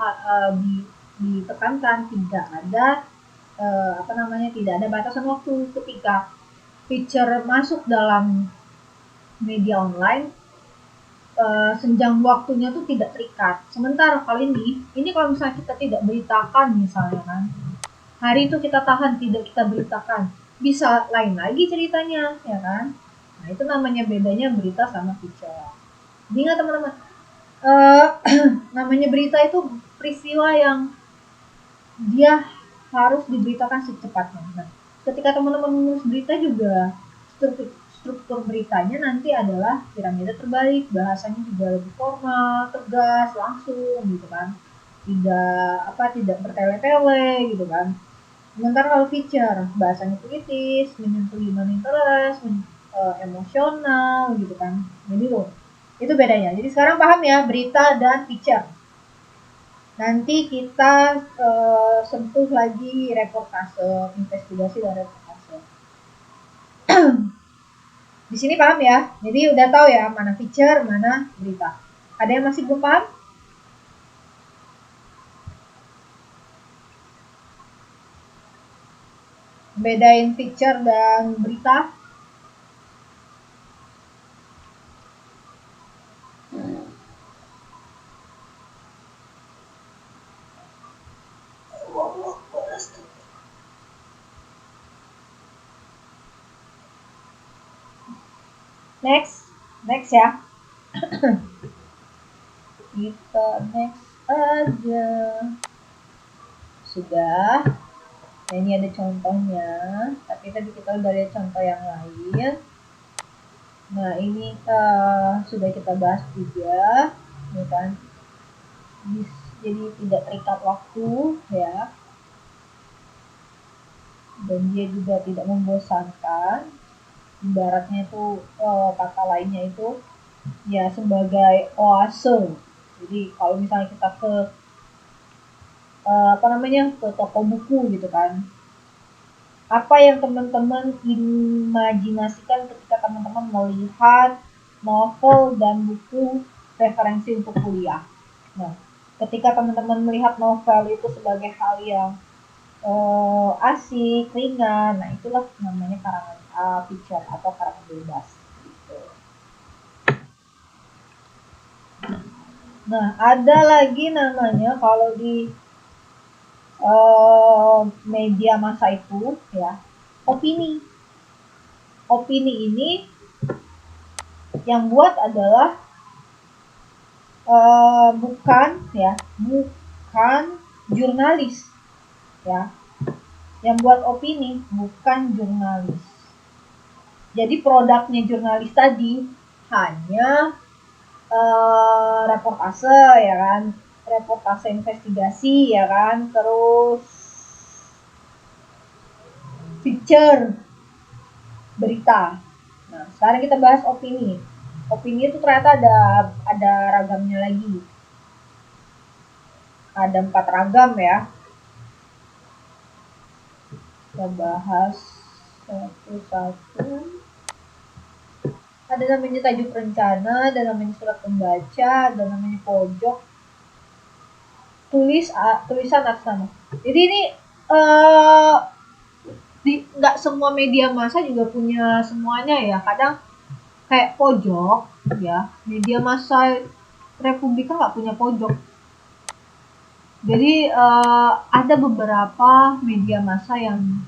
ditekankan tidak ada tidak ada batasan waktu ketika feature masuk dalam media online. Senjang waktunya tuh tidak terikat. Sementara kalau ini kalau misalnya kita tidak beritakan misalnya kan, hari itu kita tahan tidak kita beritakan, bisa lain lagi ceritanya ya kan. Nah itu namanya bedanya berita sama feature. Jadi ingat teman-teman, namanya berita itu peristiwa yang dia harus diberitakan secepatnya. Nah, ketika teman-teman menulis berita juga struktur beritanya nanti adalah piramida terbalik, bahasanya juga lebih formal, tegas, langsung gitu kan. Tidak bertele-tele gitu kan. Sementara kalau feature bahasanya politis, menyentuh human interest, emosional gitu kan. Jadi itu bedanya. Jadi sekarang paham ya berita dan feature. Nanti kita sentuh lagi reportase, investigasi dan reportase. Di sini paham ya? Jadi udah tahu ya mana feature, mana berita. Ada yang masih belum paham? Bedain feature dan berita. Next ya. Kita next aja. Sudah. Nah, ini ada contohnya. Tapi tadi kita udah lihat contoh yang lain. Nah ini sudah kita bahas juga, ya kan? Jadi tidak terikat waktu ya. Dan dia juga tidak membosankan. Ibaratnya itu kata lainnya itu ya sebagai oase. Jadi kalau misalnya kita ke ke toko buku gitu kan, apa yang teman-teman imajinasikan ketika teman-teman melihat novel dan buku referensi untuk kuliah? Nah, ketika teman-teman melihat novel itu sebagai hal yang asik, ringan, nah itulah namanya karangan fiction atau karangan bebas. Gitu. Nah, ada lagi namanya kalau di media massa itu ya, opini. Opini ini yang buat adalah bukan jurnalis ya. Yang buat opini bukan jurnalis. Jadi produknya jurnalis tadi hanya reportase ya kan, reportase investigasi ya kan, terus feature berita. Nah sekarang kita bahas opini. Opini itu ternyata ada ragamnya lagi, ada 4 ragam ya. Kita bahas satu-satu. Ada namanya tajuk rencana, ada namanya surat pembaca, ada namanya pojok, tulisan atas nama. Jadi ini nggak semua media massa juga punya semuanya ya. Kadang kayak pojok ya, media massa Republika nggak punya pojok. Jadi ada beberapa media massa yang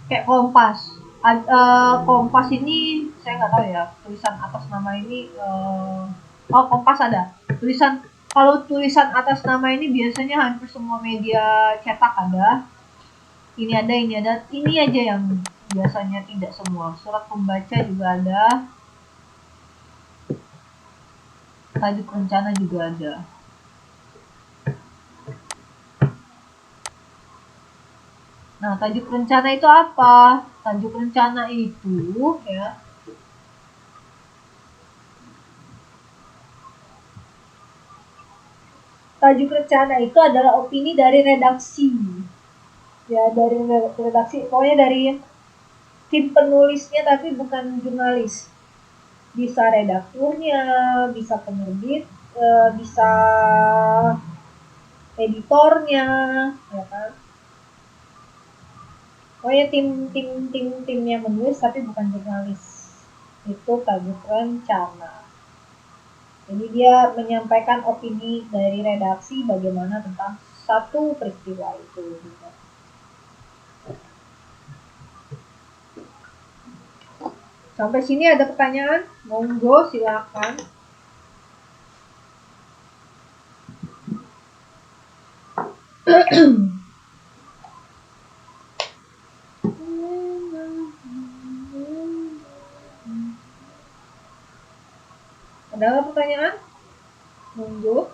kayak Kompas. Kompas ini saya nggak tahu ya tulisan atas nama ini. Kompas ada kalau tulisan atas nama ini biasanya hampir semua media cetak ada. Ini aja yang biasanya tidak semua. Surat pembaca juga ada, tajuk rencana juga ada. Nah, tajuk rencana itu apa? Tajuk rencana itu ya tajuk rencana itu adalah opini dari redaksi. Ya, dari redaksi, pokoknya dari tim penulisnya tapi bukan jurnalis. Bisa redakturnya, bisa penerbit, bisa editornya, ya kan. Pokoknya tim yang menulis tapi bukan jurnalis. Itu tajuk rencana. Jadi dia menyampaikan opini dari redaksi bagaimana tentang satu peristiwa itu. Gitu. Sampai sini ada pertanyaan? Monggo silakan. Ada nggak pertanyaan? Monggo.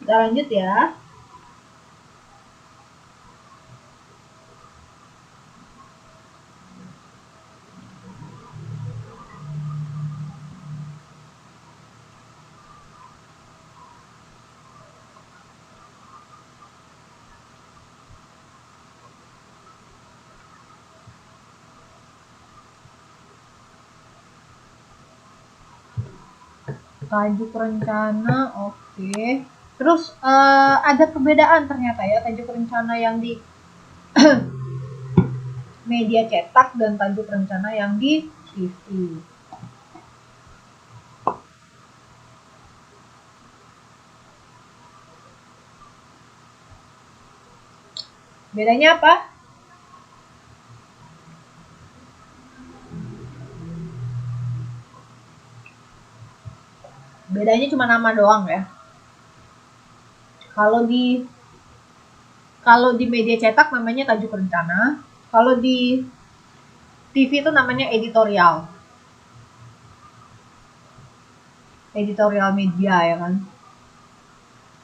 Kita lanjut ya. Tajuk rencana, oke. Terus ada perbedaan ternyata ya tajuk rencana yang di media cetak dan tajuk rencana yang di TV. Bedanya apa? Bedanya cuma nama doang ya. Kalau di media cetak namanya tajuk rencana, kalau di TV itu namanya editorial. Editorial media ya kan.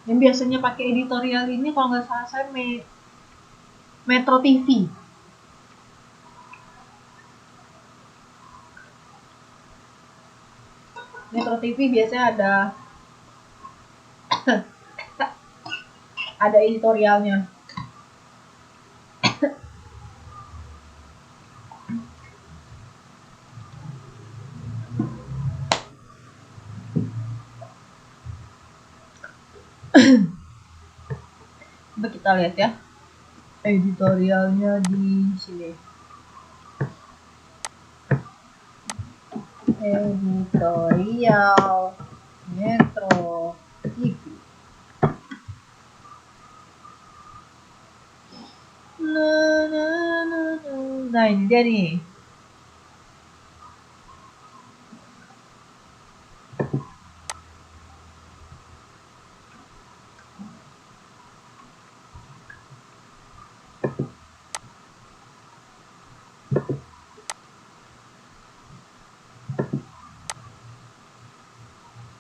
Yang biasanya pakai editorial ini kalau nggak salah saya Metro TV. Metro TV biasanya ada editorialnya. Coba kita lihat ya editorialnya di sini. Editorial Metro TV. Nah ini dia nih.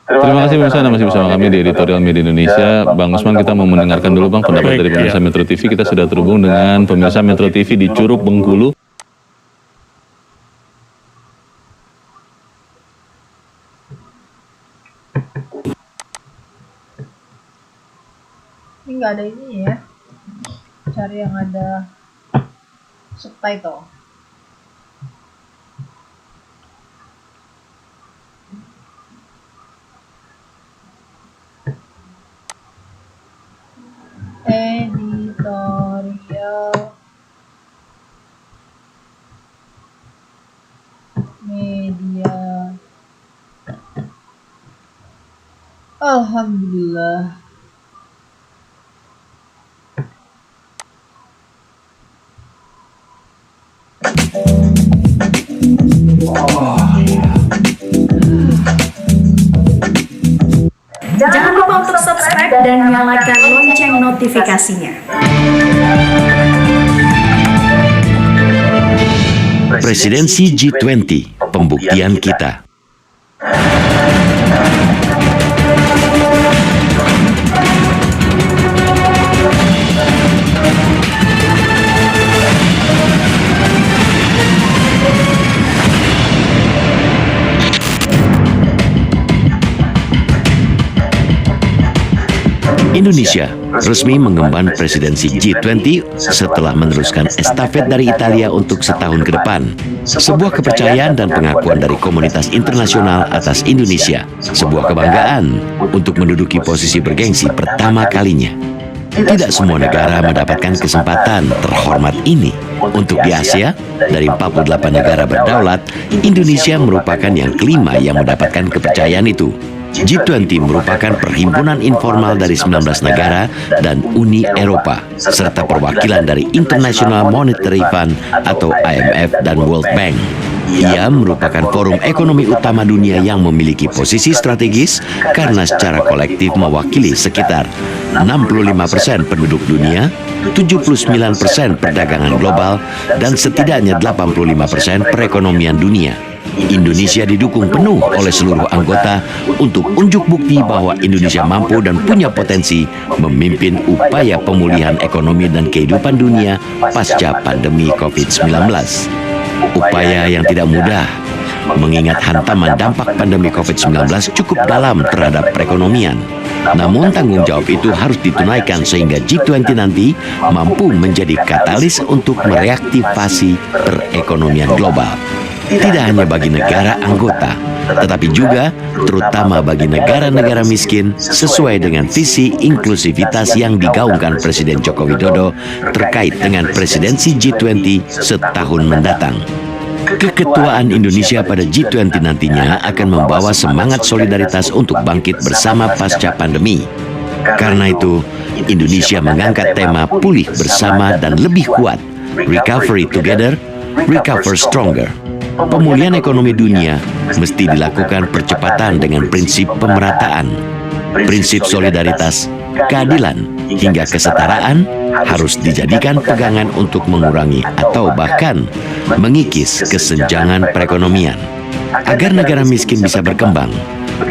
Terima kasih pemirsa, masih bersama kami di Editorial Media Indonesia. Bang Usman, kita mau mendengarkan dulu Bang pendapat dari pemirsa Metro TV. Kita sudah terhubung dengan pemirsa Metro TV di Curug, Bengkulu. Ini nggak ada ini ya. Cari yang ada subtitle. Editorial media. Alhamdulillah. Jangan lupa untuk subscribe dan nyalakan lonceng notifikasinya. Presidensi G20, pembuktian kita. Indonesia resmi mengemban presidensi G20 setelah meneruskan estafet dari Italia untuk setahun ke depan. Sebuah kepercayaan dan pengakuan dari komunitas internasional atas Indonesia. Sebuah kebanggaan untuk menduduki posisi bergengsi pertama kalinya. Tidak semua negara mendapatkan kesempatan terhormat ini. Untuk di Asia, dari 48 negara berdaulat, Indonesia merupakan yang kelima yang mendapatkan kepercayaan itu. G20 merupakan perhimpunan informal dari 19 negara dan Uni Eropa, serta perwakilan dari International Monetary Fund atau IMF dan World Bank. Ia merupakan forum ekonomi utama dunia yang memiliki posisi strategis karena secara kolektif mewakili sekitar 65% penduduk dunia, 79% perdagangan global, dan setidaknya 85% perekonomian dunia. Indonesia didukung penuh oleh seluruh anggota untuk unjuk bukti bahwa Indonesia mampu dan punya potensi memimpin upaya pemulihan ekonomi dan kehidupan dunia pasca pandemi COVID-19. Upaya yang tidak mudah, mengingat hantaman dampak pandemi COVID-19 cukup dalam terhadap perekonomian. Namun tanggung jawab itu harus ditunaikan sehingga G20 nanti mampu menjadi katalis untuk mereaktivasi perekonomian global. Tidak hanya bagi negara anggota, tetapi juga terutama bagi negara-negara miskin sesuai dengan visi inklusivitas yang digaungkan Presiden Joko Widodo terkait dengan presidensi G20 setahun mendatang. Keketuaan Indonesia pada G20 nantinya akan membawa semangat solidaritas untuk bangkit bersama pasca pandemi. Karena itu, Indonesia mengangkat tema pulih bersama dan lebih kuat, Recovery Together, Recover Stronger. Pemulihan ekonomi dunia mesti dilakukan percepatan dengan prinsip pemerataan, prinsip solidaritas, keadilan, hingga kesetaraan harus dijadikan pegangan untuk mengurangi atau bahkan mengikis kesenjangan perekonomian. Agar negara miskin bisa berkembang,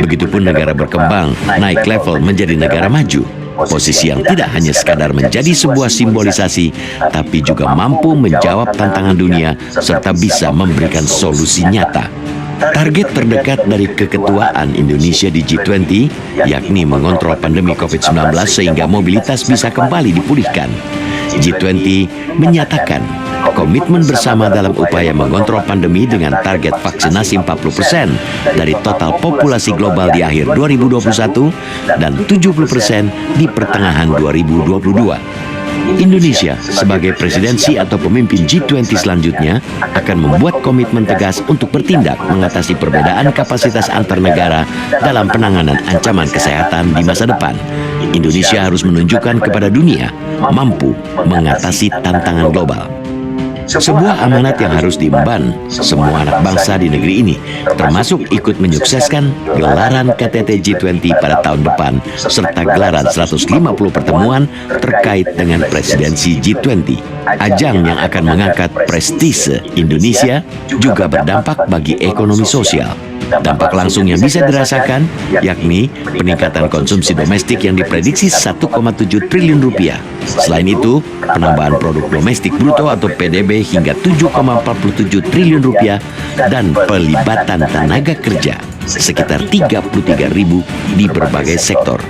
begitupun negara berkembang naik level menjadi negara maju. Posisi yang tidak hanya sekadar menjadi sebuah simbolisasi, tapi juga mampu menjawab tantangan dunia serta bisa memberikan solusi nyata. Target terdekat dari keketuaan Indonesia di G20 yakni mengontrol pandemi COVID-19 sehingga mobilitas bisa kembali dipulihkan. G20 menyatakan komitmen bersama dalam upaya mengontrol pandemi dengan target vaksinasi 40% dari total populasi global di akhir 2021 dan 70% di pertengahan 2022. Indonesia sebagai presidensi atau pemimpin G20 selanjutnya akan membuat komitmen tegas untuk bertindak mengatasi perbedaan kapasitas antar negara dalam penanganan ancaman kesehatan di masa depan. Indonesia harus menunjukkan kepada dunia mampu mengatasi tantangan global. Sebuah amanat yang harus diemban semua anak bangsa di negeri ini, termasuk ikut menyukseskan gelaran KTT G20 pada tahun depan, serta gelaran 150 pertemuan terkait dengan presidensi G20. Ajang yang akan mengangkat prestise Indonesia juga berdampak bagi ekonomi sosial. Dampak langsung yang bisa dirasakan yakni peningkatan konsumsi domestik yang diprediksi 1,7 triliun rupiah. Selain itu, penambahan produk domestik bruto atau PDB hingga 7,47 triliun rupiah dan pelibatan tenaga kerja sekitar 33.000 di berbagai sektor.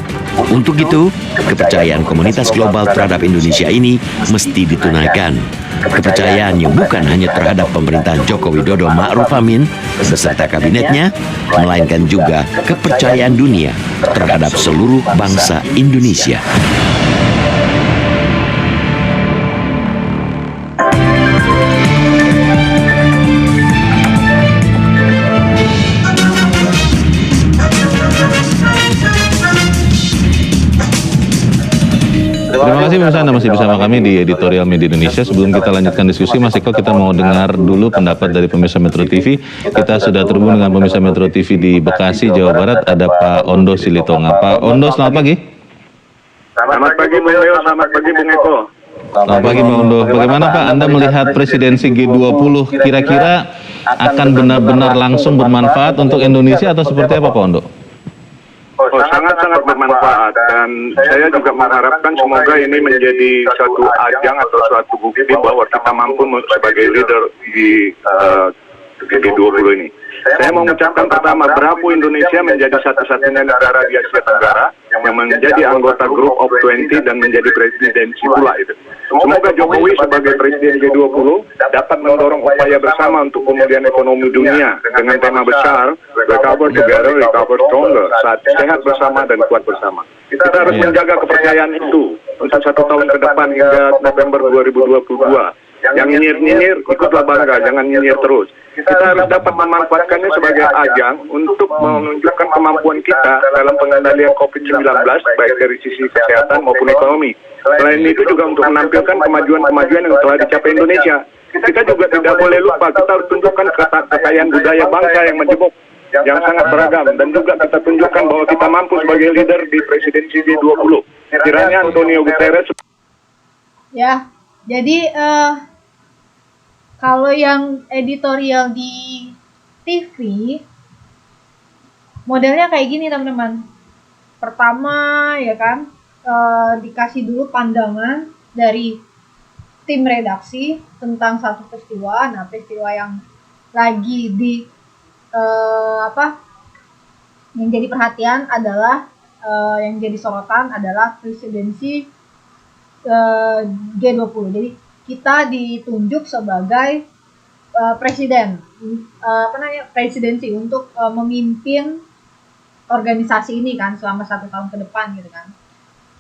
Untuk itu, kepercayaan komunitas global terhadap Indonesia ini mesti ditunaikan. Kepercayaan yang bukan hanya terhadap pemerintahan Joko Widodo Ma'ruf Amin beserta kabinetnya, melainkan juga kepercayaan dunia terhadap seluruh bangsa Indonesia. Terima kasih pemirsa, Anda masih bersama kami di Editorial Media Indonesia. Sebelum kita lanjutkan diskusi, Mas Eko, kita mau dengar dulu pendapat dari pemirsa Metro TV. Kita sudah terhubung dengan pemirsa Metro TV di Bekasi, Jawa Barat. Ada Pak Ondo Silitonga. Pak Ondo, selamat pagi. Selamat pagi, Bung Leo. Selamat pagi, Bung Eko. Selamat pagi, Pak Ondo. Bagaimana Pak Anda melihat presidensi G20? Kira-kira akan benar-benar langsung bermanfaat untuk Indonesia atau seperti apa, Pak Ondo? Oh, sangat-sangat bermanfaat, dan saya juga mengharapkan semoga ini menjadi suatu ajang atau suatu bukti bahwa kita mampu sebagai leader di G20 ini. Saya mau mengucapkan pertama, bravo Indonesia menjadi satu-satunya negara di Asia Tenggara yang menjadi anggota Group of 20 dan menjadi presidensi pula itu. Semoga Jokowi sebagai Presiden G20 dapat mendorong upaya bersama untuk pemulihan ekonomi dunia dengan tema besar Recover Together, Recover Stronger, saat sehat bersama dan kuat bersama. Kita harus menjaga kepercayaan itu untuk 1 tahun ke depan hingga November 2022. Yang nyinyir-nyinyir ikutlah bangga, jangan nyinyir terus. Kita harus dapat memanfaatkannya sebagai ajang untuk menunjukkan kemampuan kita dalam pengendalian COVID-19 baik dari sisi kesehatan maupun ekonomi. Selain itu juga untuk menampilkan kemajuan-kemajuan yang telah dicapai Indonesia. Kita juga tidak boleh lupa, kita harus tunjukkan kekayaan budaya bangsa yang menjebok, yang sangat beragam, dan juga kita tunjukkan bahwa kita mampu sebagai leader di presidensi G20. Kiranya Antonio Guterres. Ya, jadi kalau yang editorial di TV modelnya kayak gini teman-teman. Pertama ya kan, dikasih dulu pandangan dari tim redaksi tentang satu peristiwa. Nah, peristiwa yang lagi yang jadi perhatian adalah yang jadi sorotan adalah presidensi G20. Jadi kita ditunjuk sebagai presiden, presidensi untuk memimpin organisasi ini kan selama 1 tahun ke depan gitu kan.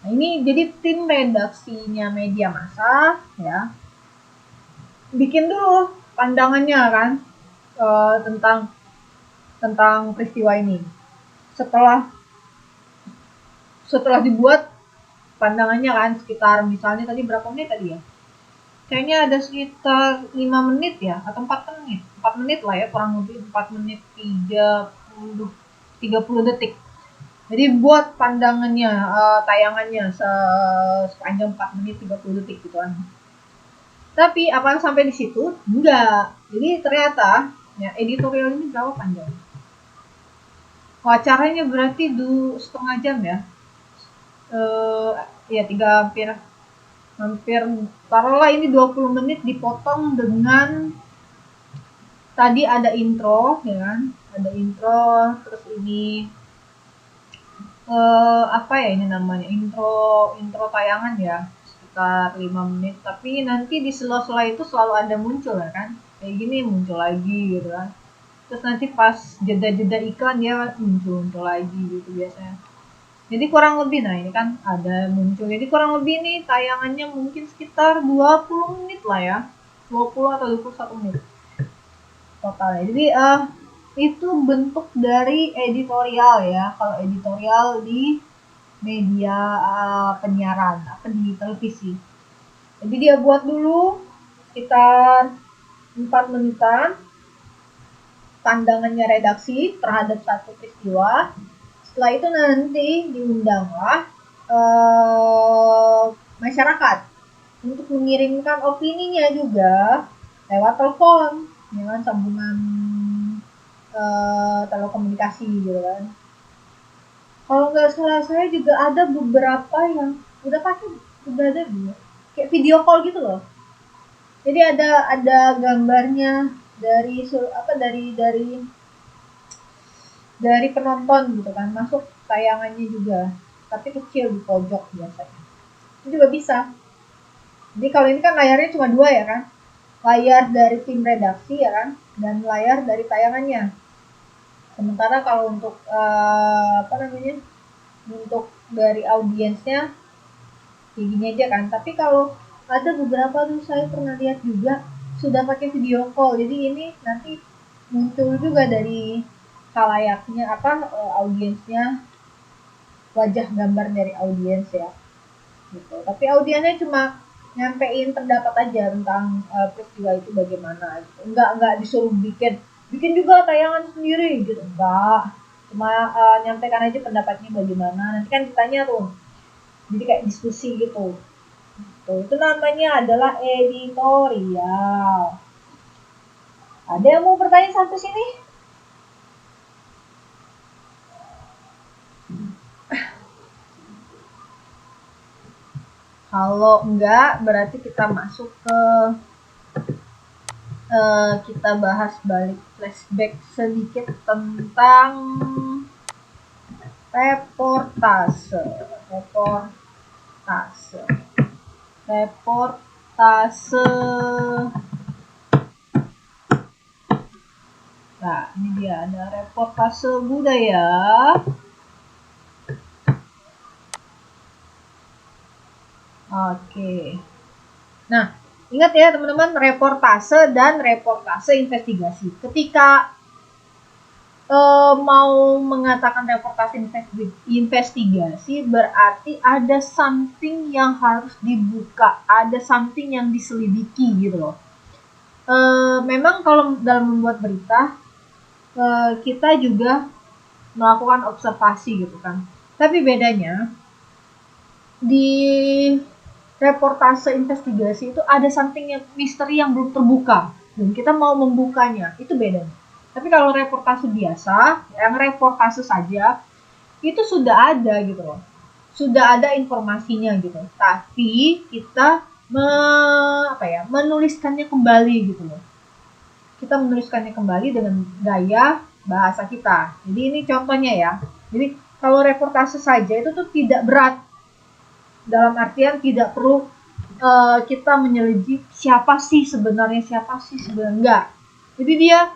Nah, ini jadi tim redaksinya Media Massa ya bikin dulu pandangannya kan tentang peristiwa ini. Setelah dibuat pandangannya kan sekitar misalnya tadi berapa menit tadi ya? Kayaknya ada sekitar 5 menit ya atau 4 menit. 4 menit lah ya, kurang lebih 4 menit 30 detik. Jadi buat pandangannya, tayangannya sepanjang 4 menit 30 detik gitu kan. Tapi apa sampai di situ? Enggak. Jadi ternyata ya editorial ini berapa panjang? Acaranya berarti 2,5 jam ya. Ya 3 hampir taruhlah ini 20 menit dipotong dengan tadi ada intro ya kan, ada intro, terus ini ini namanya intro tayangan ya sekitar 5 menit, tapi nanti di sela-sela itu selalu ada muncul ya kan, kayak gini muncul lagi gitu kan, terus nanti pas jeda-jeda iklan dia muncul lagi gitu biasanya. Jadi kurang lebih, nah ini kan ada muncul, jadi kurang lebih nih tayangannya mungkin sekitar 20 menit lah ya, 20 atau 21 menit totalnya. Jadi itu bentuk dari editorial ya, kalau editorial di media penyiaran, di televisi. Jadi dia buat dulu sekitar 4 menitan pandangannya redaksi terhadap satu peristiwa. Setelah itu nanti diundanglah masyarakat untuk mengirimkan opininya juga lewat telepon, dengan sambungan telekomunikasi gitu kan. Kalau nggak salah saya juga ada beberapa yang udah ada gitu, kayak video call gitu loh. Jadi ada gambarnya dari penonton gitu kan, masuk tayangannya juga, tapi kecil di pojok biasanya. Itu juga bisa. Jadi kalau ini kan layarnya cuma 2 ya kan, layar dari tim redaksi ya kan, dan layar dari tayangannya. Sementara kalau untuk untuk dari audiensnya kayak gini aja kan. Tapi kalau ada beberapa tuh saya pernah lihat juga sudah pakai video call, jadi ini nanti muncul juga dari halayaknya audiensnya, wajah gambar dari audiens ya gitu. Tapi audiensnya cuma nyampein pendapat aja tentang peristiwa itu bagaimana gitu. Enggak disuruh bikin juga tayangan sendiri gitu, enggak, cuma nyampaikan aja pendapatnya bagaimana, nanti kan ditanya tuh, jadi kayak diskusi gitu. Itu namanya adalah editorial. Ada yang mau bertanya sampai sini? Kalau enggak, berarti kita masuk ke kita bahas balik flashback sedikit tentang reportase. Nah, ini dia ada reportase budaya. Oke. Nah, ingat ya teman-teman, reportase dan reportase investigasi. Ketika mau mengatakan reportase investigasi, berarti ada something yang harus dibuka, ada something yang diselidiki gitu loh. Memang kalau dalam membuat berita, kita juga melakukan observasi gitu kan. Tapi bedanya di reportase investigasi itu ada something yang misteri yang belum terbuka dan kita mau membukanya, itu bedanya. Tapi kalau reportase biasa, yang reportase saja, itu sudah ada gitu loh. Sudah ada informasinya gitu. Tapi kita menuliskannya kembali gitu loh. Kita menuliskannya kembali dengan gaya bahasa kita. Jadi ini contohnya ya. Jadi kalau reportase saja itu tuh tidak berat. Dalam artian tidak perlu kita menyelidiki siapa sih sebenarnya enggak. Jadi dia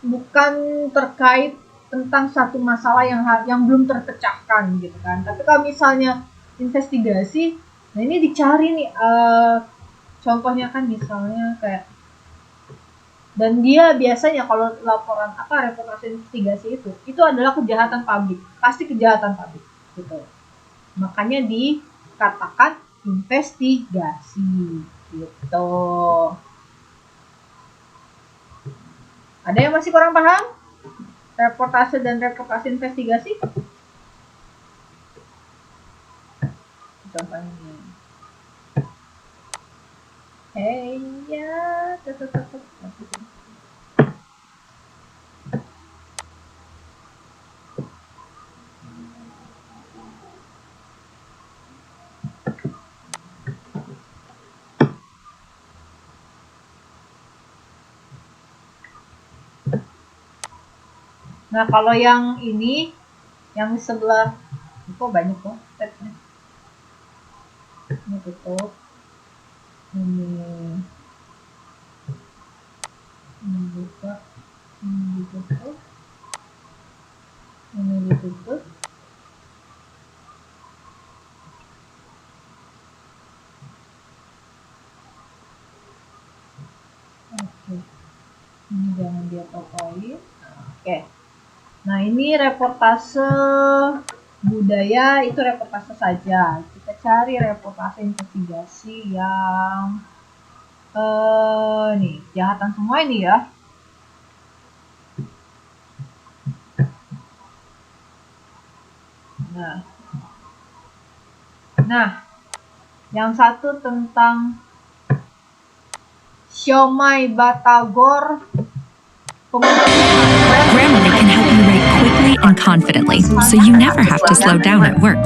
bukan terkait tentang satu masalah yang belum terpecahkan gitu kan. Tapi kalau misalnya investigasi, nah ini dicari nih contohnya kan misalnya kayak, dan dia biasanya kalau laporan reportase investigasi itu adalah kejahatan publik, pasti kejahatan publik gitu. Makanya dikatakan investigasi gitu. Ada yang masih kurang paham? Reportase dan reportase investigasi? Contohnya. Nah, kalau yang ini, yang sebelah, kok banyak kok tabnya. Ini tutup. Ini buka. Ini ditutup. Ini ditutup. Oke. Ini jangan dia tokoin. Oke. Nah, ini reportase budaya, itu reportase saja. Kita cari reportase investigasi yang nih, kejahatan semua ini ya. Nah, yang satu tentang siomay Batagor. Grammarly can help you write quickly and confidently, so you never have to slow down at work.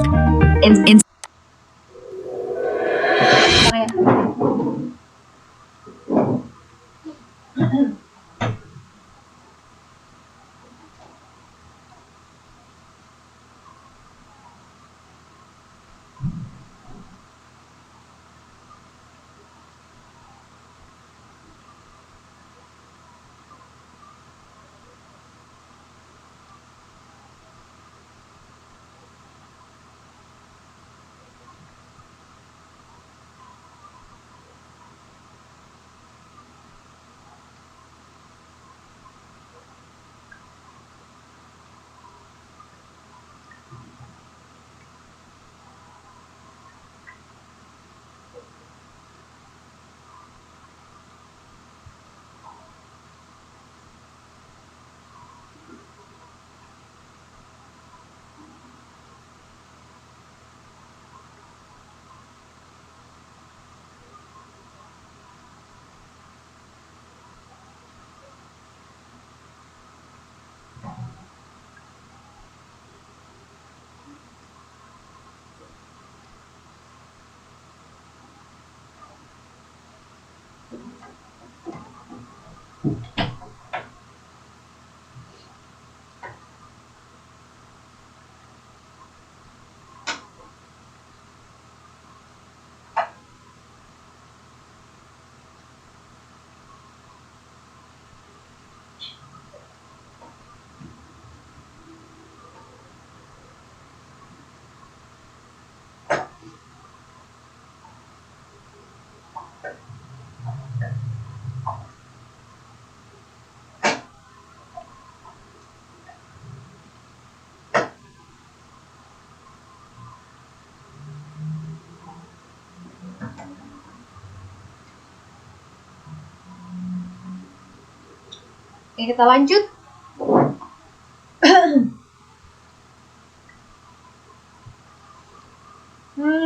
Oke, kita lanjut.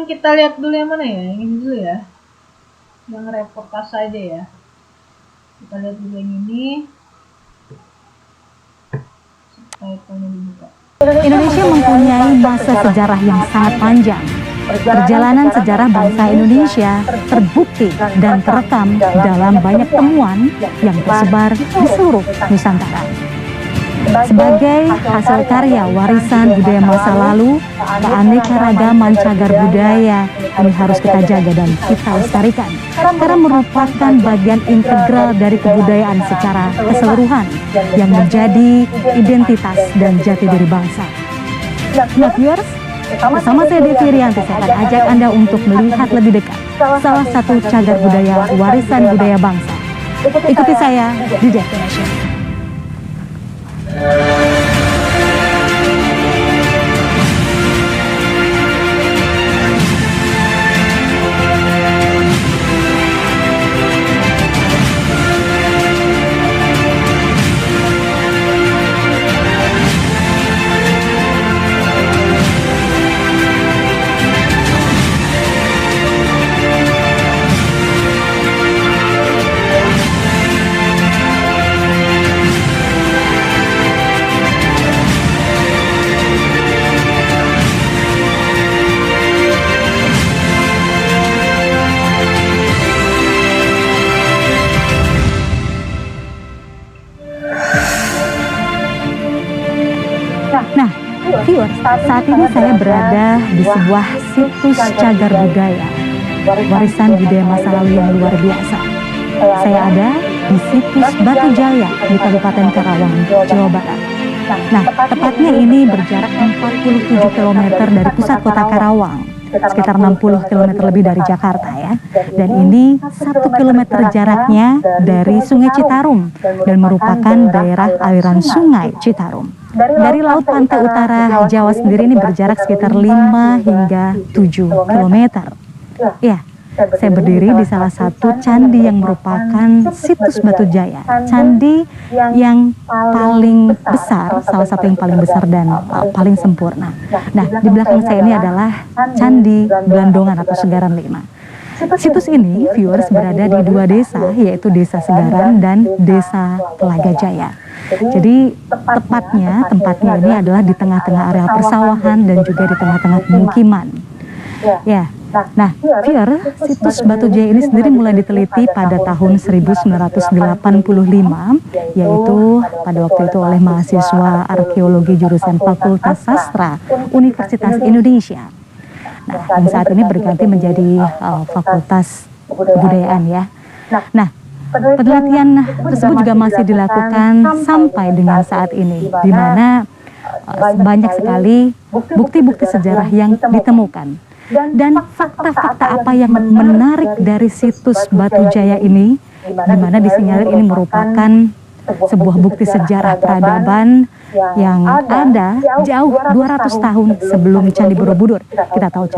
Kita lihat dulu yang mana ya? Yang ini dulu ya. Yang reportase aja ya. Kita lihat dulu yang ini. Subtitlenya dibuka. Indonesia mempunyai masa sejarah yang sangat panjang. Perjalanan sejarah bangsa Indonesia terbukti dan terekam dalam banyak temuan yang tersebar di seluruh Nusantara. Sebagai hasil karya warisan budaya masa lalu, keanekaragaman cagar budaya ini harus kita jaga dan kita lestarikan karena merupakan bagian integral dari kebudayaan secara keseluruhan yang menjadi identitas dan jati diri bangsa. Nah, viewers, bersama saya Devi Rianti, saya akan ajak Anda untuk melihat lebih dekat salah satu cagar budaya warisan budaya bangsa. Ikuti saya di Destination. Nah, viewers, saat ini saya berada di sebuah situs cagar budaya, warisan budaya masa lalu yang luar biasa. Saya ada di situs Batu Jaya di Kabupaten Karawang, Jawa Barat. Nah, tepatnya ini berjarak 47 km dari pusat kota Karawang, sekitar 60 km lebih dari Jakarta ya. Dan ini 1 km jaraknya dari Sungai Citarum dan merupakan daerah aliran Sungai Citarum. Dari laut pantai utara Jawa sendiri ini berjarak sekitar 5 hingga 7 km. Ya, saya berdiri di salah satu candi yang merupakan situs Batu Jaya. Candi yang paling besar, salah satu yang paling besar dan paling sempurna. Nah, di belakang saya ini adalah Candi Blandongan atau Segaran 5. Situs ini, viewers, berada di 2 desa, yaitu Desa Segaran dan Desa Telaga Jaya. Jadi tempatnya ini adalah di tengah-tengah areal persawahan dan juga di tengah-tengah pemukiman. Ya, nah, viewer, situs Batu Jaya ini sendiri mulai diteliti pada tahun 1985, yaitu pada waktu itu oleh mahasiswa arkeologi jurusan Fakultas Sastra Universitas Indonesia. Nah, yang saat ini berganti menjadi Fakultas Kebudayaan ya. Nah, penelitian tersebut juga masih dilakukan sampai dengan saat ini, di mana banyak sekali bukti-bukti sejarah yang ditemukan. Dan fakta-fakta apa yang menarik dari situs Batu Jaya ini, di mana disinyalir ini merupakan sebuah bukti sejarah peradaban yang ada jauh 200 tahun sebelum Candi Borobudur. Kita tahu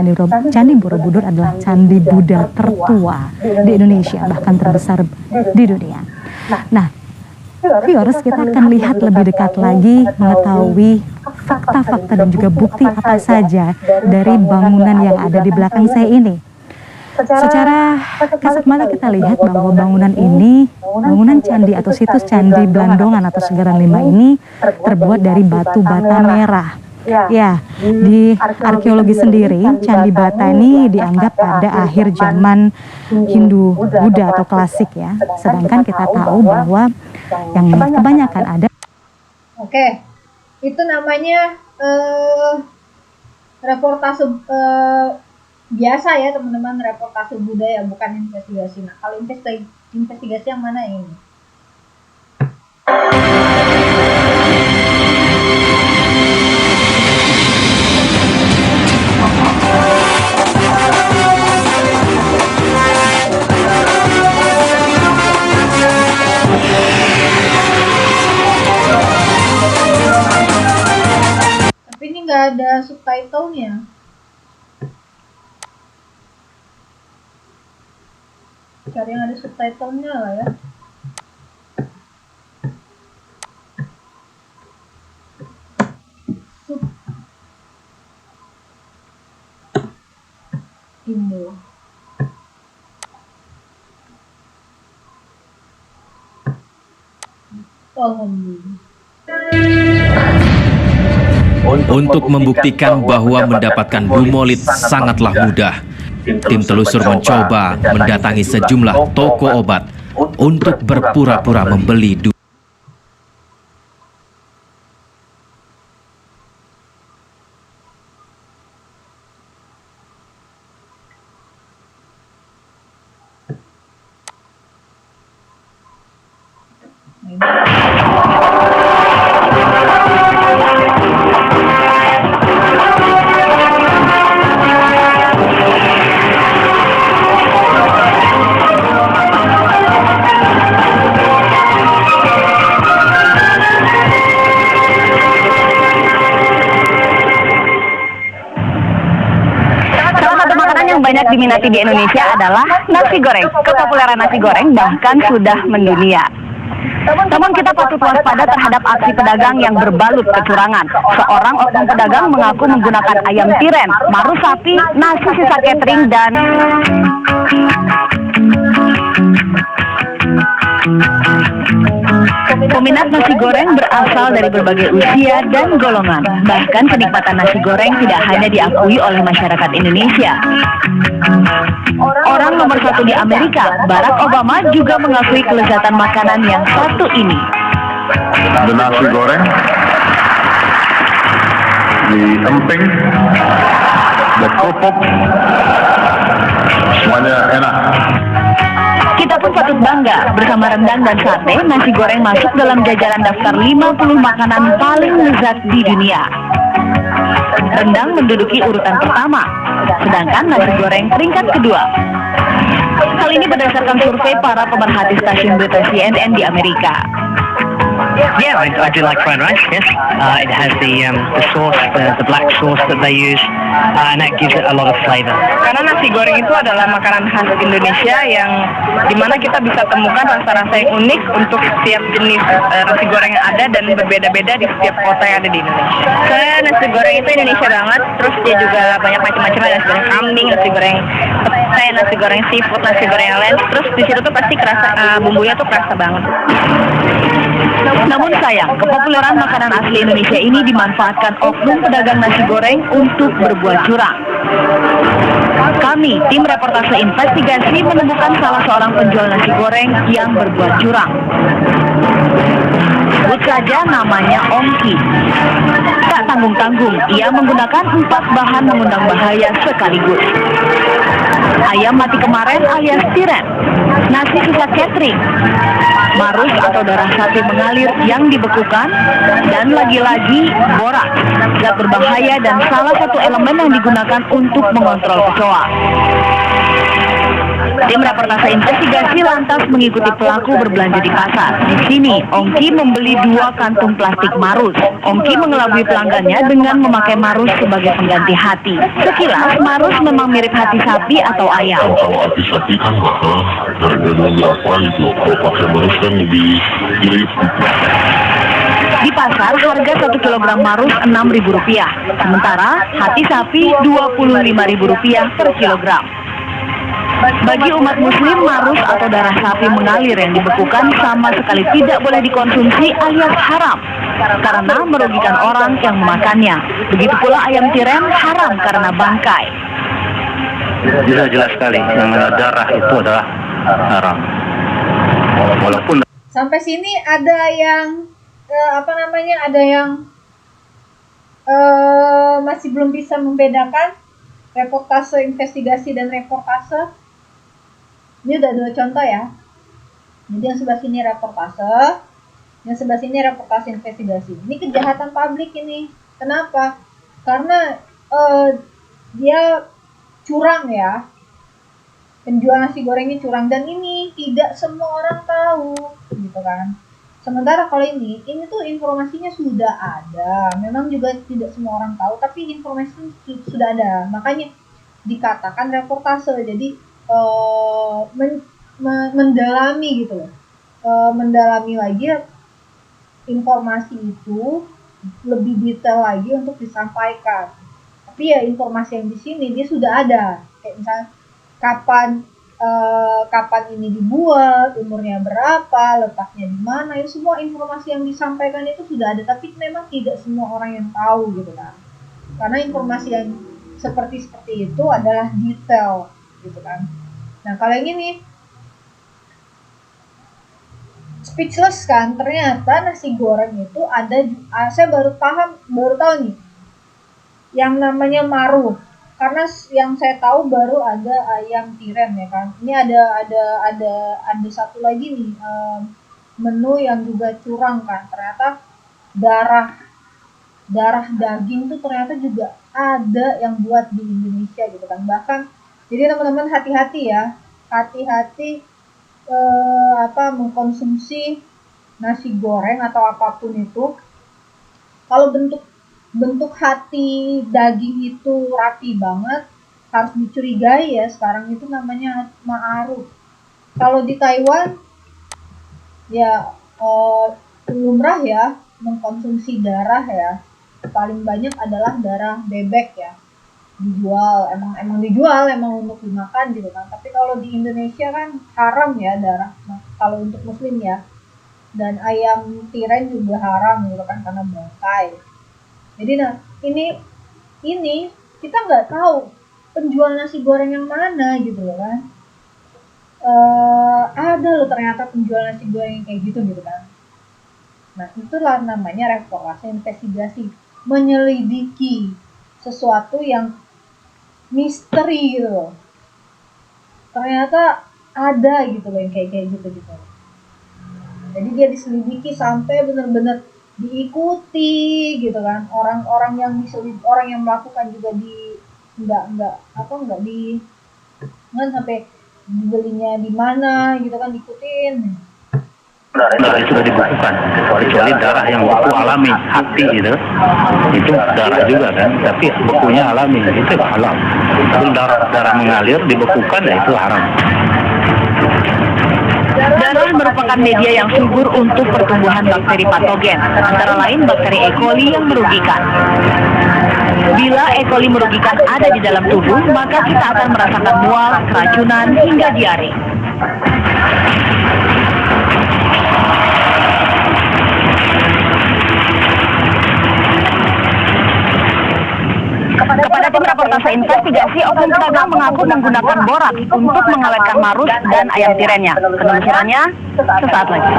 Candi Borobudur adalah candi Buddha tertua di Indonesia, bahkan terbesar di dunia. Nah, viewers, kita akan lihat lebih dekat lagi mengetahui fakta-fakta dan juga bukti apa saja dari bangunan yang ada di belakang saya ini. Secara kasat mata kita lihat bahwa bangunan ini, bangunan candi atau situs Candi Blandongan atau Segaran 5 ini terbuat dari batu bata merah. Ya, di arkeologi sendiri, Candi Bata ini dianggap pada akhir zaman Hindu Buddha atau klasik ya. Sedangkan kita tahu bahwa yang kebanyakan ada. Oke, itu namanya reportase biasa ya teman-teman, reportase budaya, bukan investigasi. Nah, kalau investigasi yang mana ini? Tapi ini nggak ada subtitlenya. Cari yang ada subtitlenya lah ya. Indo. Untuk membuktikan bahwa mendapatkan dumolit sangatlah mudah, tim telusur mencoba mendatangi sejumlah toko obat untuk berpura-pura membeli banyak diminati di Indonesia adalah nasi goreng. Kepopuleran nasi goreng bahkan sudah mendunia. Namun kita patut waspada terhadap aksi pedagang yang berbalut kecurangan. Seorang oknum pedagang mengaku menggunakan ayam tiren, marus sapi, nasi sisa catering, dan peminat nasi goreng berasal dari berbagai usia dan golongan. Bahkan kenikmatan nasi goreng tidak hanya diakui oleh masyarakat Indonesia. Orang nomor satu di Amerika, Barack Obama, juga mengakui kelezatan makanan yang satu ini. Nasi goreng di emping, di kerupuk, semuanya enak. Kita pun patut bangga, bersama rendang dan sate, nasi goreng masuk dalam jajaran daftar 50 makanan paling lezat di dunia. Rendang menduduki urutan pertama, sedangkan nasi goreng peringkat kedua. Hal ini berdasarkan survei para pemerhati stasiun berita CNN di Amerika. Yeah, I do like fried rice, yes. It has the sauce, the black sauce that they use, and that gives it a lot of flavor. Karena nasi goreng itu adalah makanan khas Indonesia yang dimana kita bisa temukan rasa-rasa yang unik untuk setiap jenis nasi goreng yang ada dan berbeda-beda di setiap kota yang ada di Indonesia. Soalnya nasi goreng itu Indonesia banget, terus dia juga banyak macam-macam, ada nasi goreng kambing, nasi goreng petai, nasi goreng seafood, nasi goreng yang lain. Terus di situ tuh pasti kerasa bumbunya tuh kerasa banget. Namun sayang, kepopuleran makanan asli Indonesia ini dimanfaatkan oknum pedagang nasi goreng untuk berbuat curang. Kami, tim reportase investigasi, menemukan salah seorang penjual nasi goreng yang berbuat curang. Sebut saja namanya Ongki. Tak tanggung-tanggung, ia menggunakan 4 bahan mengundang bahaya sekaligus. Ayam mati kemarin alias tiren, nasi sisa catering, marus atau darah sapi mengalir yang dibekukan, dan lagi-lagi borak, zat berbahaya dan salah satu elemen yang digunakan untuk mengontrol kecoa. Tim reportase investigasi lantas mengikuti pelaku berbelanja di pasar. Di sini, Ongki membeli 2 kantung plastik marus. Ongki mengelabui pelanggannya dengan memakai marus sebagai pengganti hati. Sekilas, marus memang mirip hati sapi atau ayam. Kalau hati sapi kan harganya berapa gitu. Kalau pakai marus kan lebih mirip. Di pasar, harga 1 kilogram marus Bagi umat muslim, marus atau darah sapi mengalir yang dibekukan sama sekali tidak boleh dikonsumsi alias haram karena merugikan orang yang memakannya. Begitu pula ayam tiren haram karena bangkai. Jelas sekali, yang darah itu adalah haram. Walaupun Sampai sini ada yang ada yang masih belum bisa membedakan reportase investigasi dan reportase. Ini udah 2 contoh ya. Jadi yang sebelah sini reportase, yang sebelah sini reportase investigasi. Ini kejahatan publik ini. Kenapa? Karena dia curang ya. Penjual nasi gorengnya curang, dan ini tidak semua orang tahu, gitu kan. Sementara kalau ini tuh informasinya sudah ada. Memang juga tidak semua orang tahu, tapi informasi sudah ada. Makanya dikatakan reportase. Jadi mendalami gitu loh. Mendalami lagi informasi itu lebih detail lagi untuk disampaikan. Tapi ya informasi yang di sini dia sudah ada. Kayak misalnya kapan ini dibuat, umurnya berapa, letaknya di mana, itu semua informasi yang disampaikan itu sudah ada, tapi memang tidak semua orang yang tahu gitu kan. Karena informasi yang seperti itu adalah detail gitu kan. Nah, kalau yang ini speechless kan, ternyata nasi goreng itu ada, saya baru tahu nih yang namanya maruf. Karena yang saya tahu baru ada ayam tiren ya kan. Ini ada satu lagi nih menu yang juga curang kan. Ternyata darah daging tuh ternyata juga ada yang buat di Indonesia gitu kan. Bahkan jadi teman-teman hati-hati ya. Hati-hati mengkonsumsi nasi goreng atau apapun itu. Kalau bentuk hati daging itu rapi banget, harus dicurigai ya. Sekarang itu namanya ma'aruf. Kalau di Taiwan ya lumrah ya mengkonsumsi darah ya. Paling banyak adalah darah bebek ya. Dijual, emang dijual untuk dimakan gitu kan. Tapi kalau di Indonesia kan haram ya darah. Nah, kalau untuk muslim ya. Dan ayam tiren juga haram gitu kan karena bangkai. Jadi nah ini kita nggak tahu penjual nasi goreng yang mana gitu loh kan. Ada loh ternyata penjual nasi goreng yang kayak gitu kan. Nah itulah namanya reportase investigasi, menyelidiki sesuatu yang misteri gitu loh. Ternyata ada gitu loh yang kayak gitu. Jadi dia diselidiki sampai benar-benar diikuti gitu kan, orang yang melakukan juga nggak sampai dibelinya di mana gitu kan, diikutin. darah itu sudah dibukukan, kecuali darah yang beku alami hati itu darah juga kan, tapi bekunya alami itu halal. Tapi darah mengalir dibekukan ya itu haram. Darah merupakan media yang subur untuk pertumbuhan bakteri patogen, antara lain bakteri E. coli yang merugikan. Bila E. coli merugikan ada di dalam tubuh, maka kita akan merasakan mual, keracunan, hingga diare. Kepada tim reportase investigasi, oknum pedagang mengaku menggunakan borak untuk mengawetkan marus dan ayam tirennya. Penelusurannya sesaat lagi.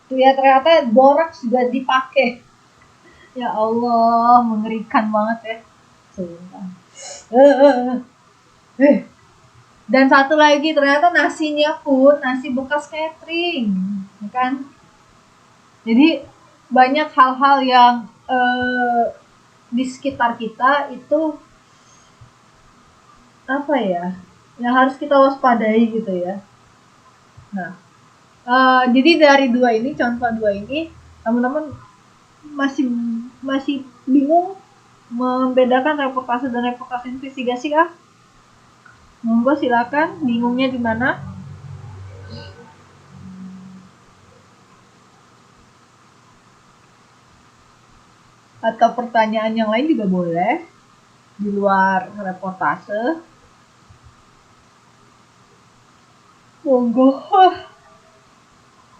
Tuh ya, ternyata borak juga dipakai. Ya Allah, mengerikan banget ya. Sumpah. Dan satu lagi, ternyata nasinya pun nasi bekas catering, kan? Jadi banyak hal-hal yang di sekitar kita itu yang harus kita waspadai gitu ya. Nah, jadi dari contoh dua ini, teman-teman masih bingung membedakan reportase dan reportase investigasi kah? Monggo silakan, bingungnya di mana? Atau pertanyaan yang lain juga boleh. di luar reportase. Monggo.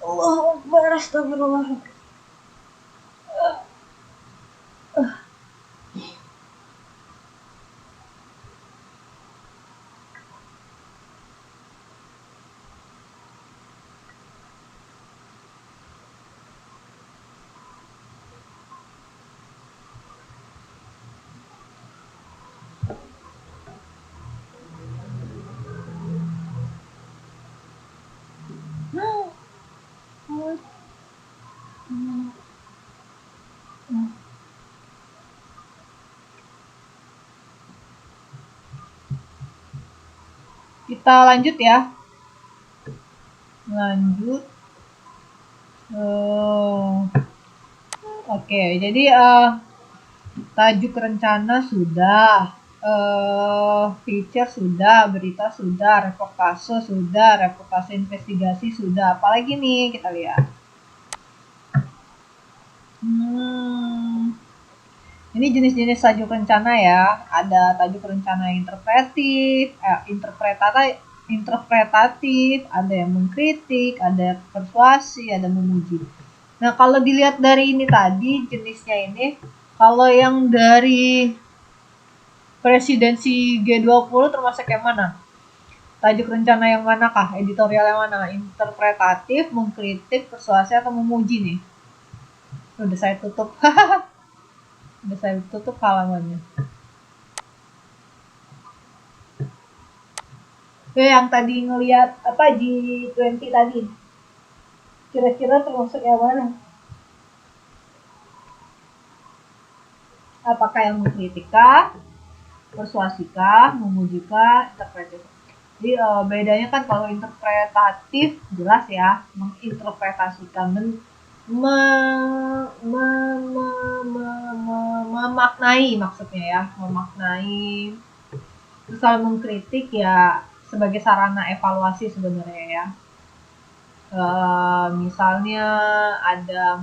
Allahu Akbar, astagfirullah. Kita lanjut ya. Lanjut. Oke, jadi tajuk rencana sudah, feature sudah, berita sudah, reportase investigasi sudah. Apalagi nih kita lihat. Ini jenis-jenis tajuk rencana ya. Ada tajuk rencana interpretatif, ada yang mengkritik, ada persuasi, ada memuji. Nah, kalau dilihat dari ini tadi jenisnya ini, kalau yang dari presidensi G20 termasuk yang mana? Tajuk rencana yang manakah? Editorial yang mana? Interpretatif, mengkritik, persuasi, atau memuji nih? Udah saya tutup. Udah saya tutup halamannya. Oke, yang tadi ngelihat apa G20 tadi, kira-kira termasuk yang mana? Apakah yang mengkritika, persuasikah, memujikah, interpretatif? Jadi bedanya kan kalau interpretatif jelas ya, menginterpretasikan, memaknai maksudnya ya, memaknai. Terus kalau mengkritik ya sebagai sarana evaluasi sebenarnya ya. Misalnya ada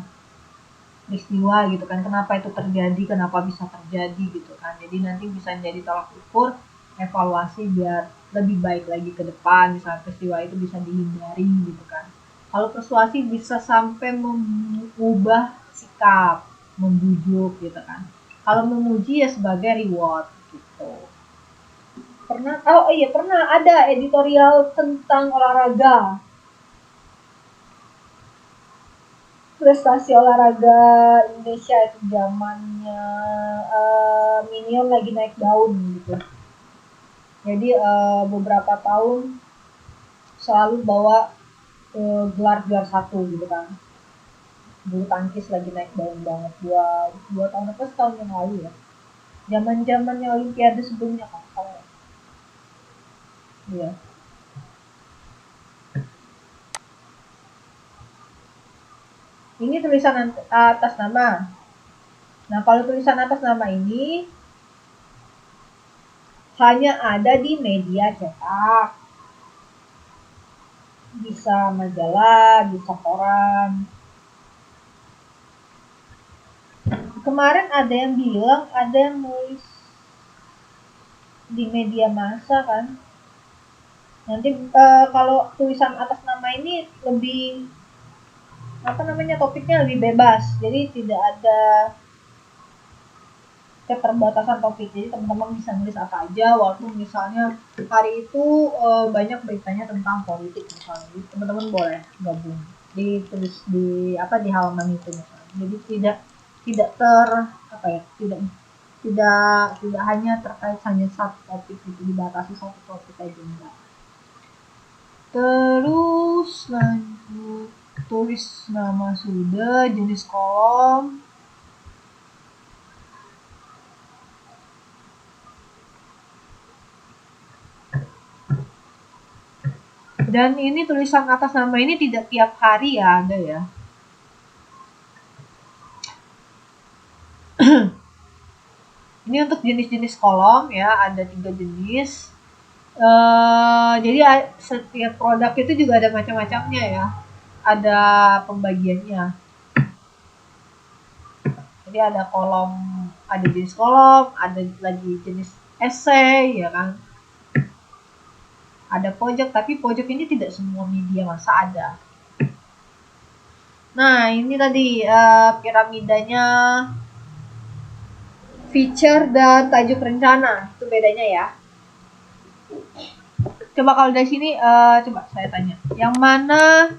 peristiwa gitu kan, kenapa itu terjadi, kenapa bisa terjadi gitu kan. Jadi nanti bisa jadi tolak ukur evaluasi biar lebih baik lagi ke depan, misalnya peristiwa itu bisa dihindari gitu kan. Kalau persuasi bisa sampai mengubah sikap, membujuk gitu kan. Kalau memuji ya sebagai reward gitu. Pernah ada editorial tentang olahraga. Prestasi olahraga Indonesia itu zamannya Minion lagi naik daun gitu. Jadi beberapa tahun selalu bawa gelar-gelar satu gitu kan. Bulu tangkis lagi naik daun banget, dua tahun apa setahun yang lalu ya. Zaman-zamannya Olimpiade sebelumnya kan. Iya. Ini tulisan atas nama. Nah, kalau tulisan atas nama ini hanya ada di media cetak. Bisa majalah, bisa koran. Kemarin ada yang bilang, ada yang nulis di media massa kan. Nanti kalau tulisan atas nama ini lebih topiknya lebih bebas. Jadi tidak ada keterbatasan topik. Jadi teman-teman bisa nulis apa aja, walaupun misalnya hari itu banyak beritanya tentang politik misalnya. Jadi teman-teman boleh gabung ditulis di halaman itu misalnya. Jadi tidak hanya terkait hanya satu topik itu, dibatasi satu topik aja enggak. Terus lanjut, tulis nama sudah, jenis kolom. Dan ini tulisan atas nama ini tidak tiap hari ya ada ya. Ini untuk jenis-jenis kolom ya, ada 3 jenis. Jadi setiap produk itu juga ada macam-macamnya ya. Ada pembagiannya. Jadi ada kolom ada jenis kolom, ada lagi jenis esai, ya kan. Ada pojok, tapi pojok ini tidak semua media massa ada. Nah, ini tadi piramidanya feature dan tajuk rencana, itu bedanya ya. Coba kalau dari sini, coba saya tanya, yang mana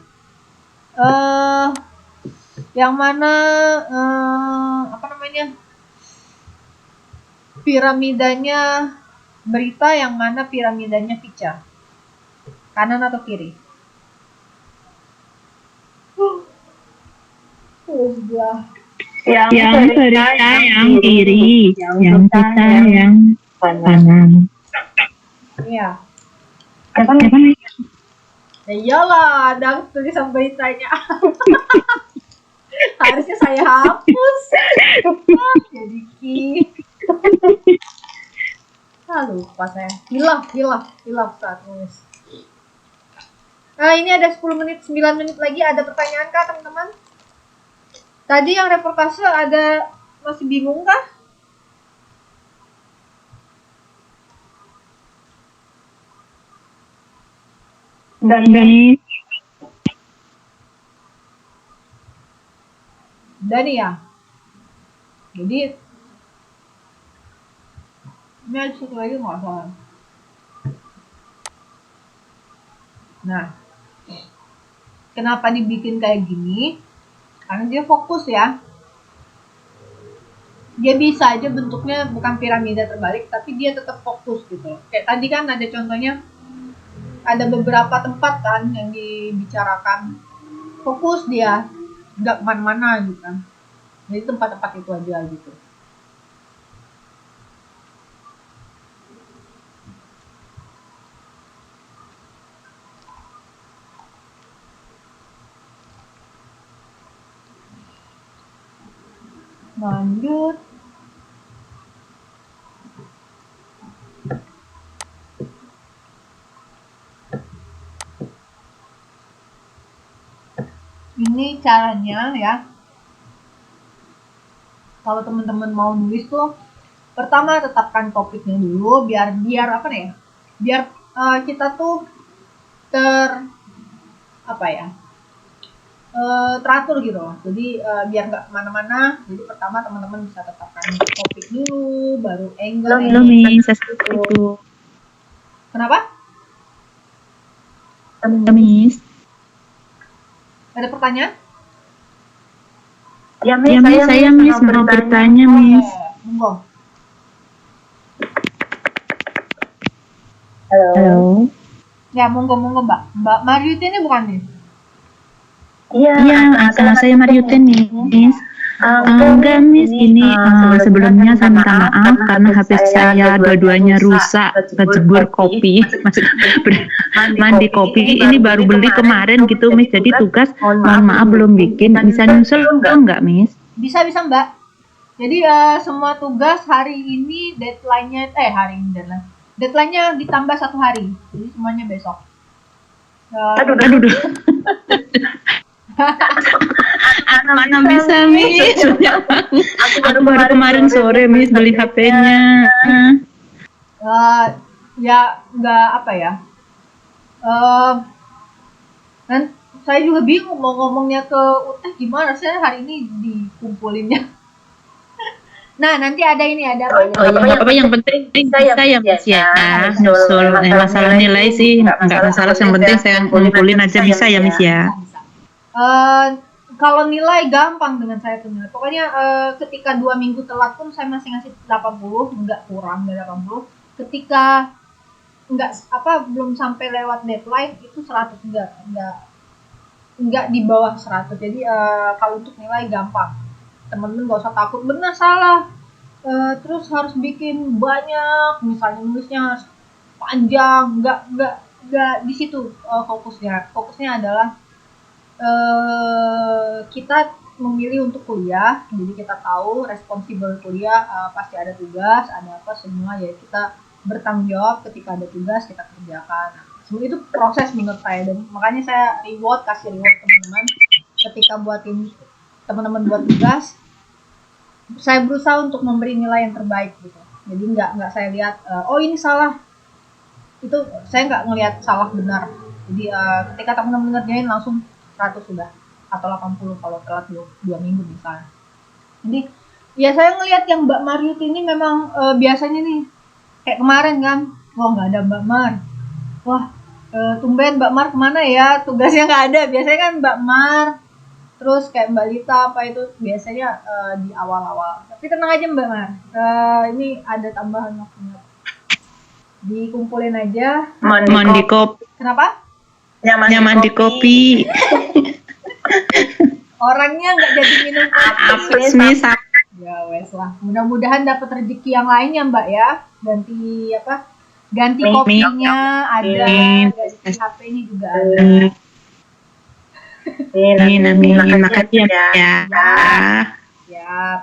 apa namanya, piramidanya berita, yang mana piramidanya feature, kanan atau kiri? Yang berita yang kiri, yang kita yang kanan. Iya. Kapan? Ya iyalah, ada tulisan beritanya. Harusnya saya hapus. Jadi lupa saya. Hilaf saat nulis. Nah, ini ada 10 menit, 9 menit lagi. Ada pertanyaan kah, teman-teman? Tadi yang reportase ada masih bingung kah? Dani ya. Jadi ini ada satu lagi nggak salah. Nah, kenapa dibikin kayak gini? Karena dia fokus ya. Dia bisa aja bentuknya bukan piramida terbalik, tapi dia tetap fokus gitu. Kayak tadi kan ada contohnya, ada beberapa tempat kan yang dibicarakan, fokus dia, nggak kemana-mana gitu kan. Jadi tempat-tempat itu aja gitu. Lanjut. Ini caranya ya. Kalau teman-teman mau nulis tuh, pertama tetapkan topiknya dulu biar apa nih ya? Biar kita tuh teratur gitu loh. Jadi biar nggak kemana-mana. Jadi pertama teman-teman bisa tetapkan topik dulu, baru angle. Belum itu. Kenapa? Miss. Ada pertanyaan? Ya, saya Miss mau bertanya, Miss. Monggo. Halo. Ya, monggo Mbak. Mbak Mariuti ini bukan nih? Iya, sama saya Mariutin nih, Miss. Enggak, Miss, ini sebelumnya saya minta maaf karena HP saya dua-duanya rusak, kejebur kopi, mandi kopi. Ini baru beli kemarin gitu, Miss. Jadi tugas, mohon maaf belum bikin. Bisa nyusul enggak, Miss? Bisa Mbak. Jadi semua tugas hari ini deadline-nya deadline-nya ditambah 1 hari. Jadi semuanya besok. Aduh. Mana bisa, Miss? Aku baru kemarin sore, Miss, beli HP-nya. Ya nggak apa ya. Dan saya juga bingung mau ngomongnya ke Uteh gimana. Saya hari ini dikumpulinnya. Nah, nanti ada Apa yang penting saya Miss ya. Nyusul masalah nilai sih nggak masalah, yang penting saya ngumpulin aja bisa ya, Miss ya. Kalau nilai gampang dengan saya tuh nilai. Pokoknya ketika 2 minggu telat pun saya masih ngasih 80, nggak kurang dari 80. Ketika belum sampai lewat deadline itu 100, nggak di bawah 100. Jadi kalau untuk nilai gampang. Temen-temen nggak usah takut benar salah. Terus harus bikin banyak, misalnya nulisnya harus panjang, nggak di situ fokusnya. Fokusnya adalah kita memilih untuk kuliah, jadi kita tahu responsibel kuliah, pasti ada tugas, ada apa semua, ya kita bertanggung jawab ketika ada tugas kita kerjakan. Semua itu proses menurut saya, dan makanya saya kasih reward teman-teman ketika teman-teman buat tugas, saya berusaha untuk memberi nilai yang terbaik gitu. Jadi nggak saya lihat oh ini salah, itu saya nggak ngelihat salah benar. Jadi ketika teman-teman ngerjain langsung 100 sudah, atau 80 kalau telat 2 minggu misalnya. Jadi ya saya ngelihat yang Mbak Mariut ini memang biasanya nih kayak kemarin kan, wah nggak ada Mbak Mar, wah tumben Mbak Mar kemana ya, tugasnya nggak ada. Biasanya kan Mbak Mar, terus kayak Mbak Lita apa itu biasanya di awal-awal. Tapi tenang aja Mbak Mar, ini ada tambahan waktunya, dikumpulin aja. Mohon di kopi. Kenapa? Nyaman di kopi. Orangnya nggak jadi minum kopi. Ya wes lah. Mudah-mudahan dapat rezeki yang lainnya Mbak ya. Ganti apa? Ganti kopinya ada, ganti HP-nya juga ada. Amin. Makasih ya. Siap.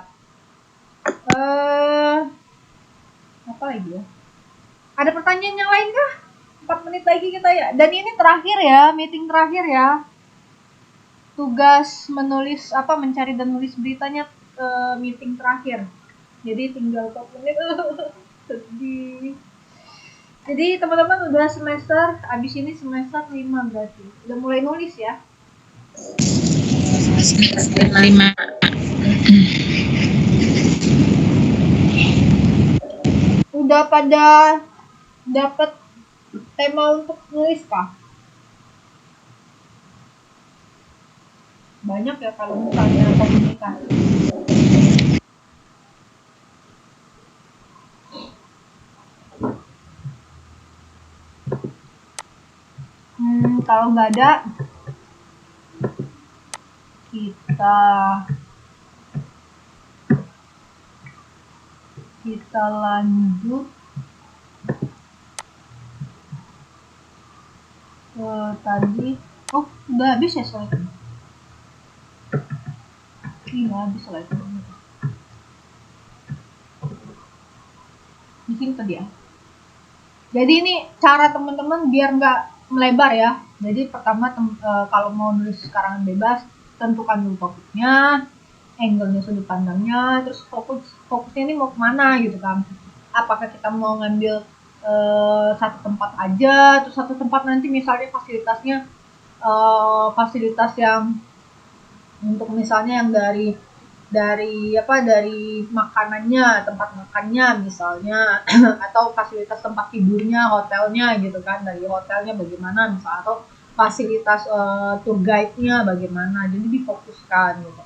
Apa lagi ya? Ada pertanyaan yang lain kah? 4 menit lagi kita ya. Dan ini terakhir ya, meeting terakhir ya. Tugas menulis apa, mencari dan menulis beritanya meeting terakhir. Jadi tinggal 4 menit. Sedih. Jadi teman-teman udah semester, abis ini semester 5 berarti. Udah mulai nulis ya. Semester 5. Udah pada dapat tema untuk nulis kah? Banyak ya kalau misalnya komunikasi. Kalau nggak ada, kita lanjut ke tadi. Oh, udah habis ya slide-nya? Ini habis slide-nya. Bikin tadi ya. Jadi ini cara teman-teman biar nggak melebar ya. Jadi pertama kalau mau nulis karangan bebas, tentukan dulu topiknya, angle-nya, sudut pandangnya, terus fokusnya ini mau kemana gitu kan. Apakah kita mau ngambil satu tempat aja, terus satu tempat nanti misalnya fasilitasnya fasilitas yang untuk misalnya yang dari makanannya, tempat makannya misalnya, atau fasilitas tempat tidurnya, hotelnya gitu kan, dari hotelnya bagaimana misalnya, atau fasilitas tour guide-nya bagaimana. Jadi difokuskan gitu.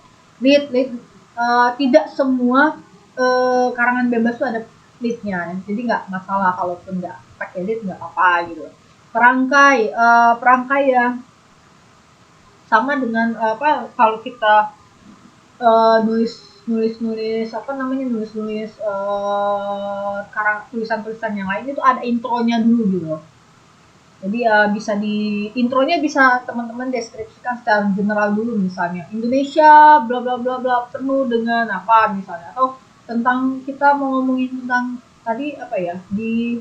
Tidak semua karangan bebas itu ada lead-nya, jadi nggak masalah kalaupun nggak pakai lead, nggak apa-apa gitu. Perangkai ya sama dengan kalau kita nulis tulisan-tulisan yang lain itu ada intronya dulu gitu. Jadi bisa intronya bisa teman-teman deskripsikan secara general dulu, misalnya Indonesia bla bla bla bla penuh dengan apa misalnya, atau tentang kita mau ngomongin tentang tadi apa ya, di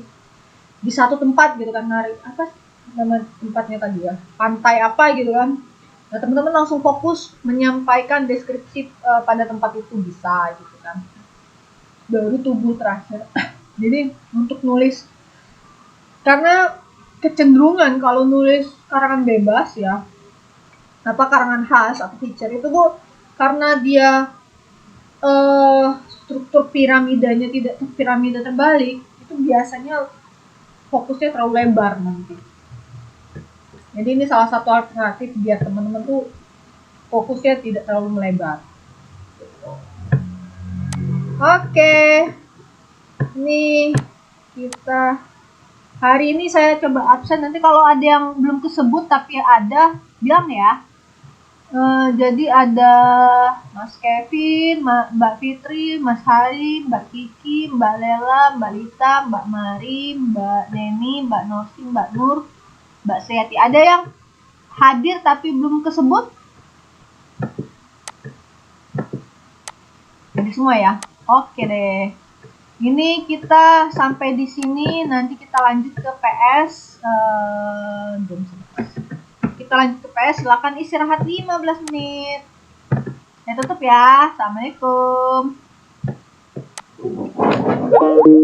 satu tempat gitu kan, apa nama tempatnya tadi ya, pantai apa gitu kan. Nah, teman-teman langsung fokus menyampaikan deskripsi pada tempat itu bisa gitu kan. Baru tubuh terakhir. Jadi untuk nulis, karena kecenderungan kalau nulis karangan bebas ya, apa karangan khas atau feature itu tuh karena dia struktur piramidanya tidak piramida terbalik, itu biasanya fokusnya terlalu lebar nanti. Jadi ini salah satu alternatif biar teman-teman tuh fokusnya tidak terlalu melebar. Oke, ini kita hari ini saya coba absen. Nanti kalau ada yang belum kesebut tapi ada, bilang ya. Jadi ada Mas Kevin, Mbak Fitri, Mas Hari, Mbak Kiki, Mbak Lela, Mbak Lita, Mbak Mari, Mbak Neni, Mbak Nosi, Mbak Nur, Mbak Seyati. Ada yang hadir tapi belum kesebut? Jadi semua ya. Oke deh. Ini kita sampai di sini. Nanti kita lanjut ke PS. Kita lanjut ke PS. Silakan istirahat 15 menit. Saya tutup ya. Assalamualaikum. Aku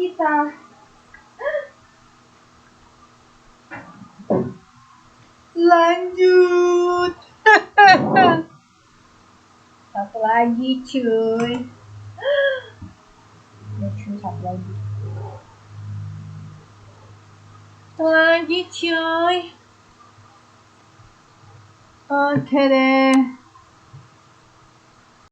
kita. Lanjut. Satu lagi cuy. Ya cuy, satu lagi. Satu lagi cuy. Oke deh.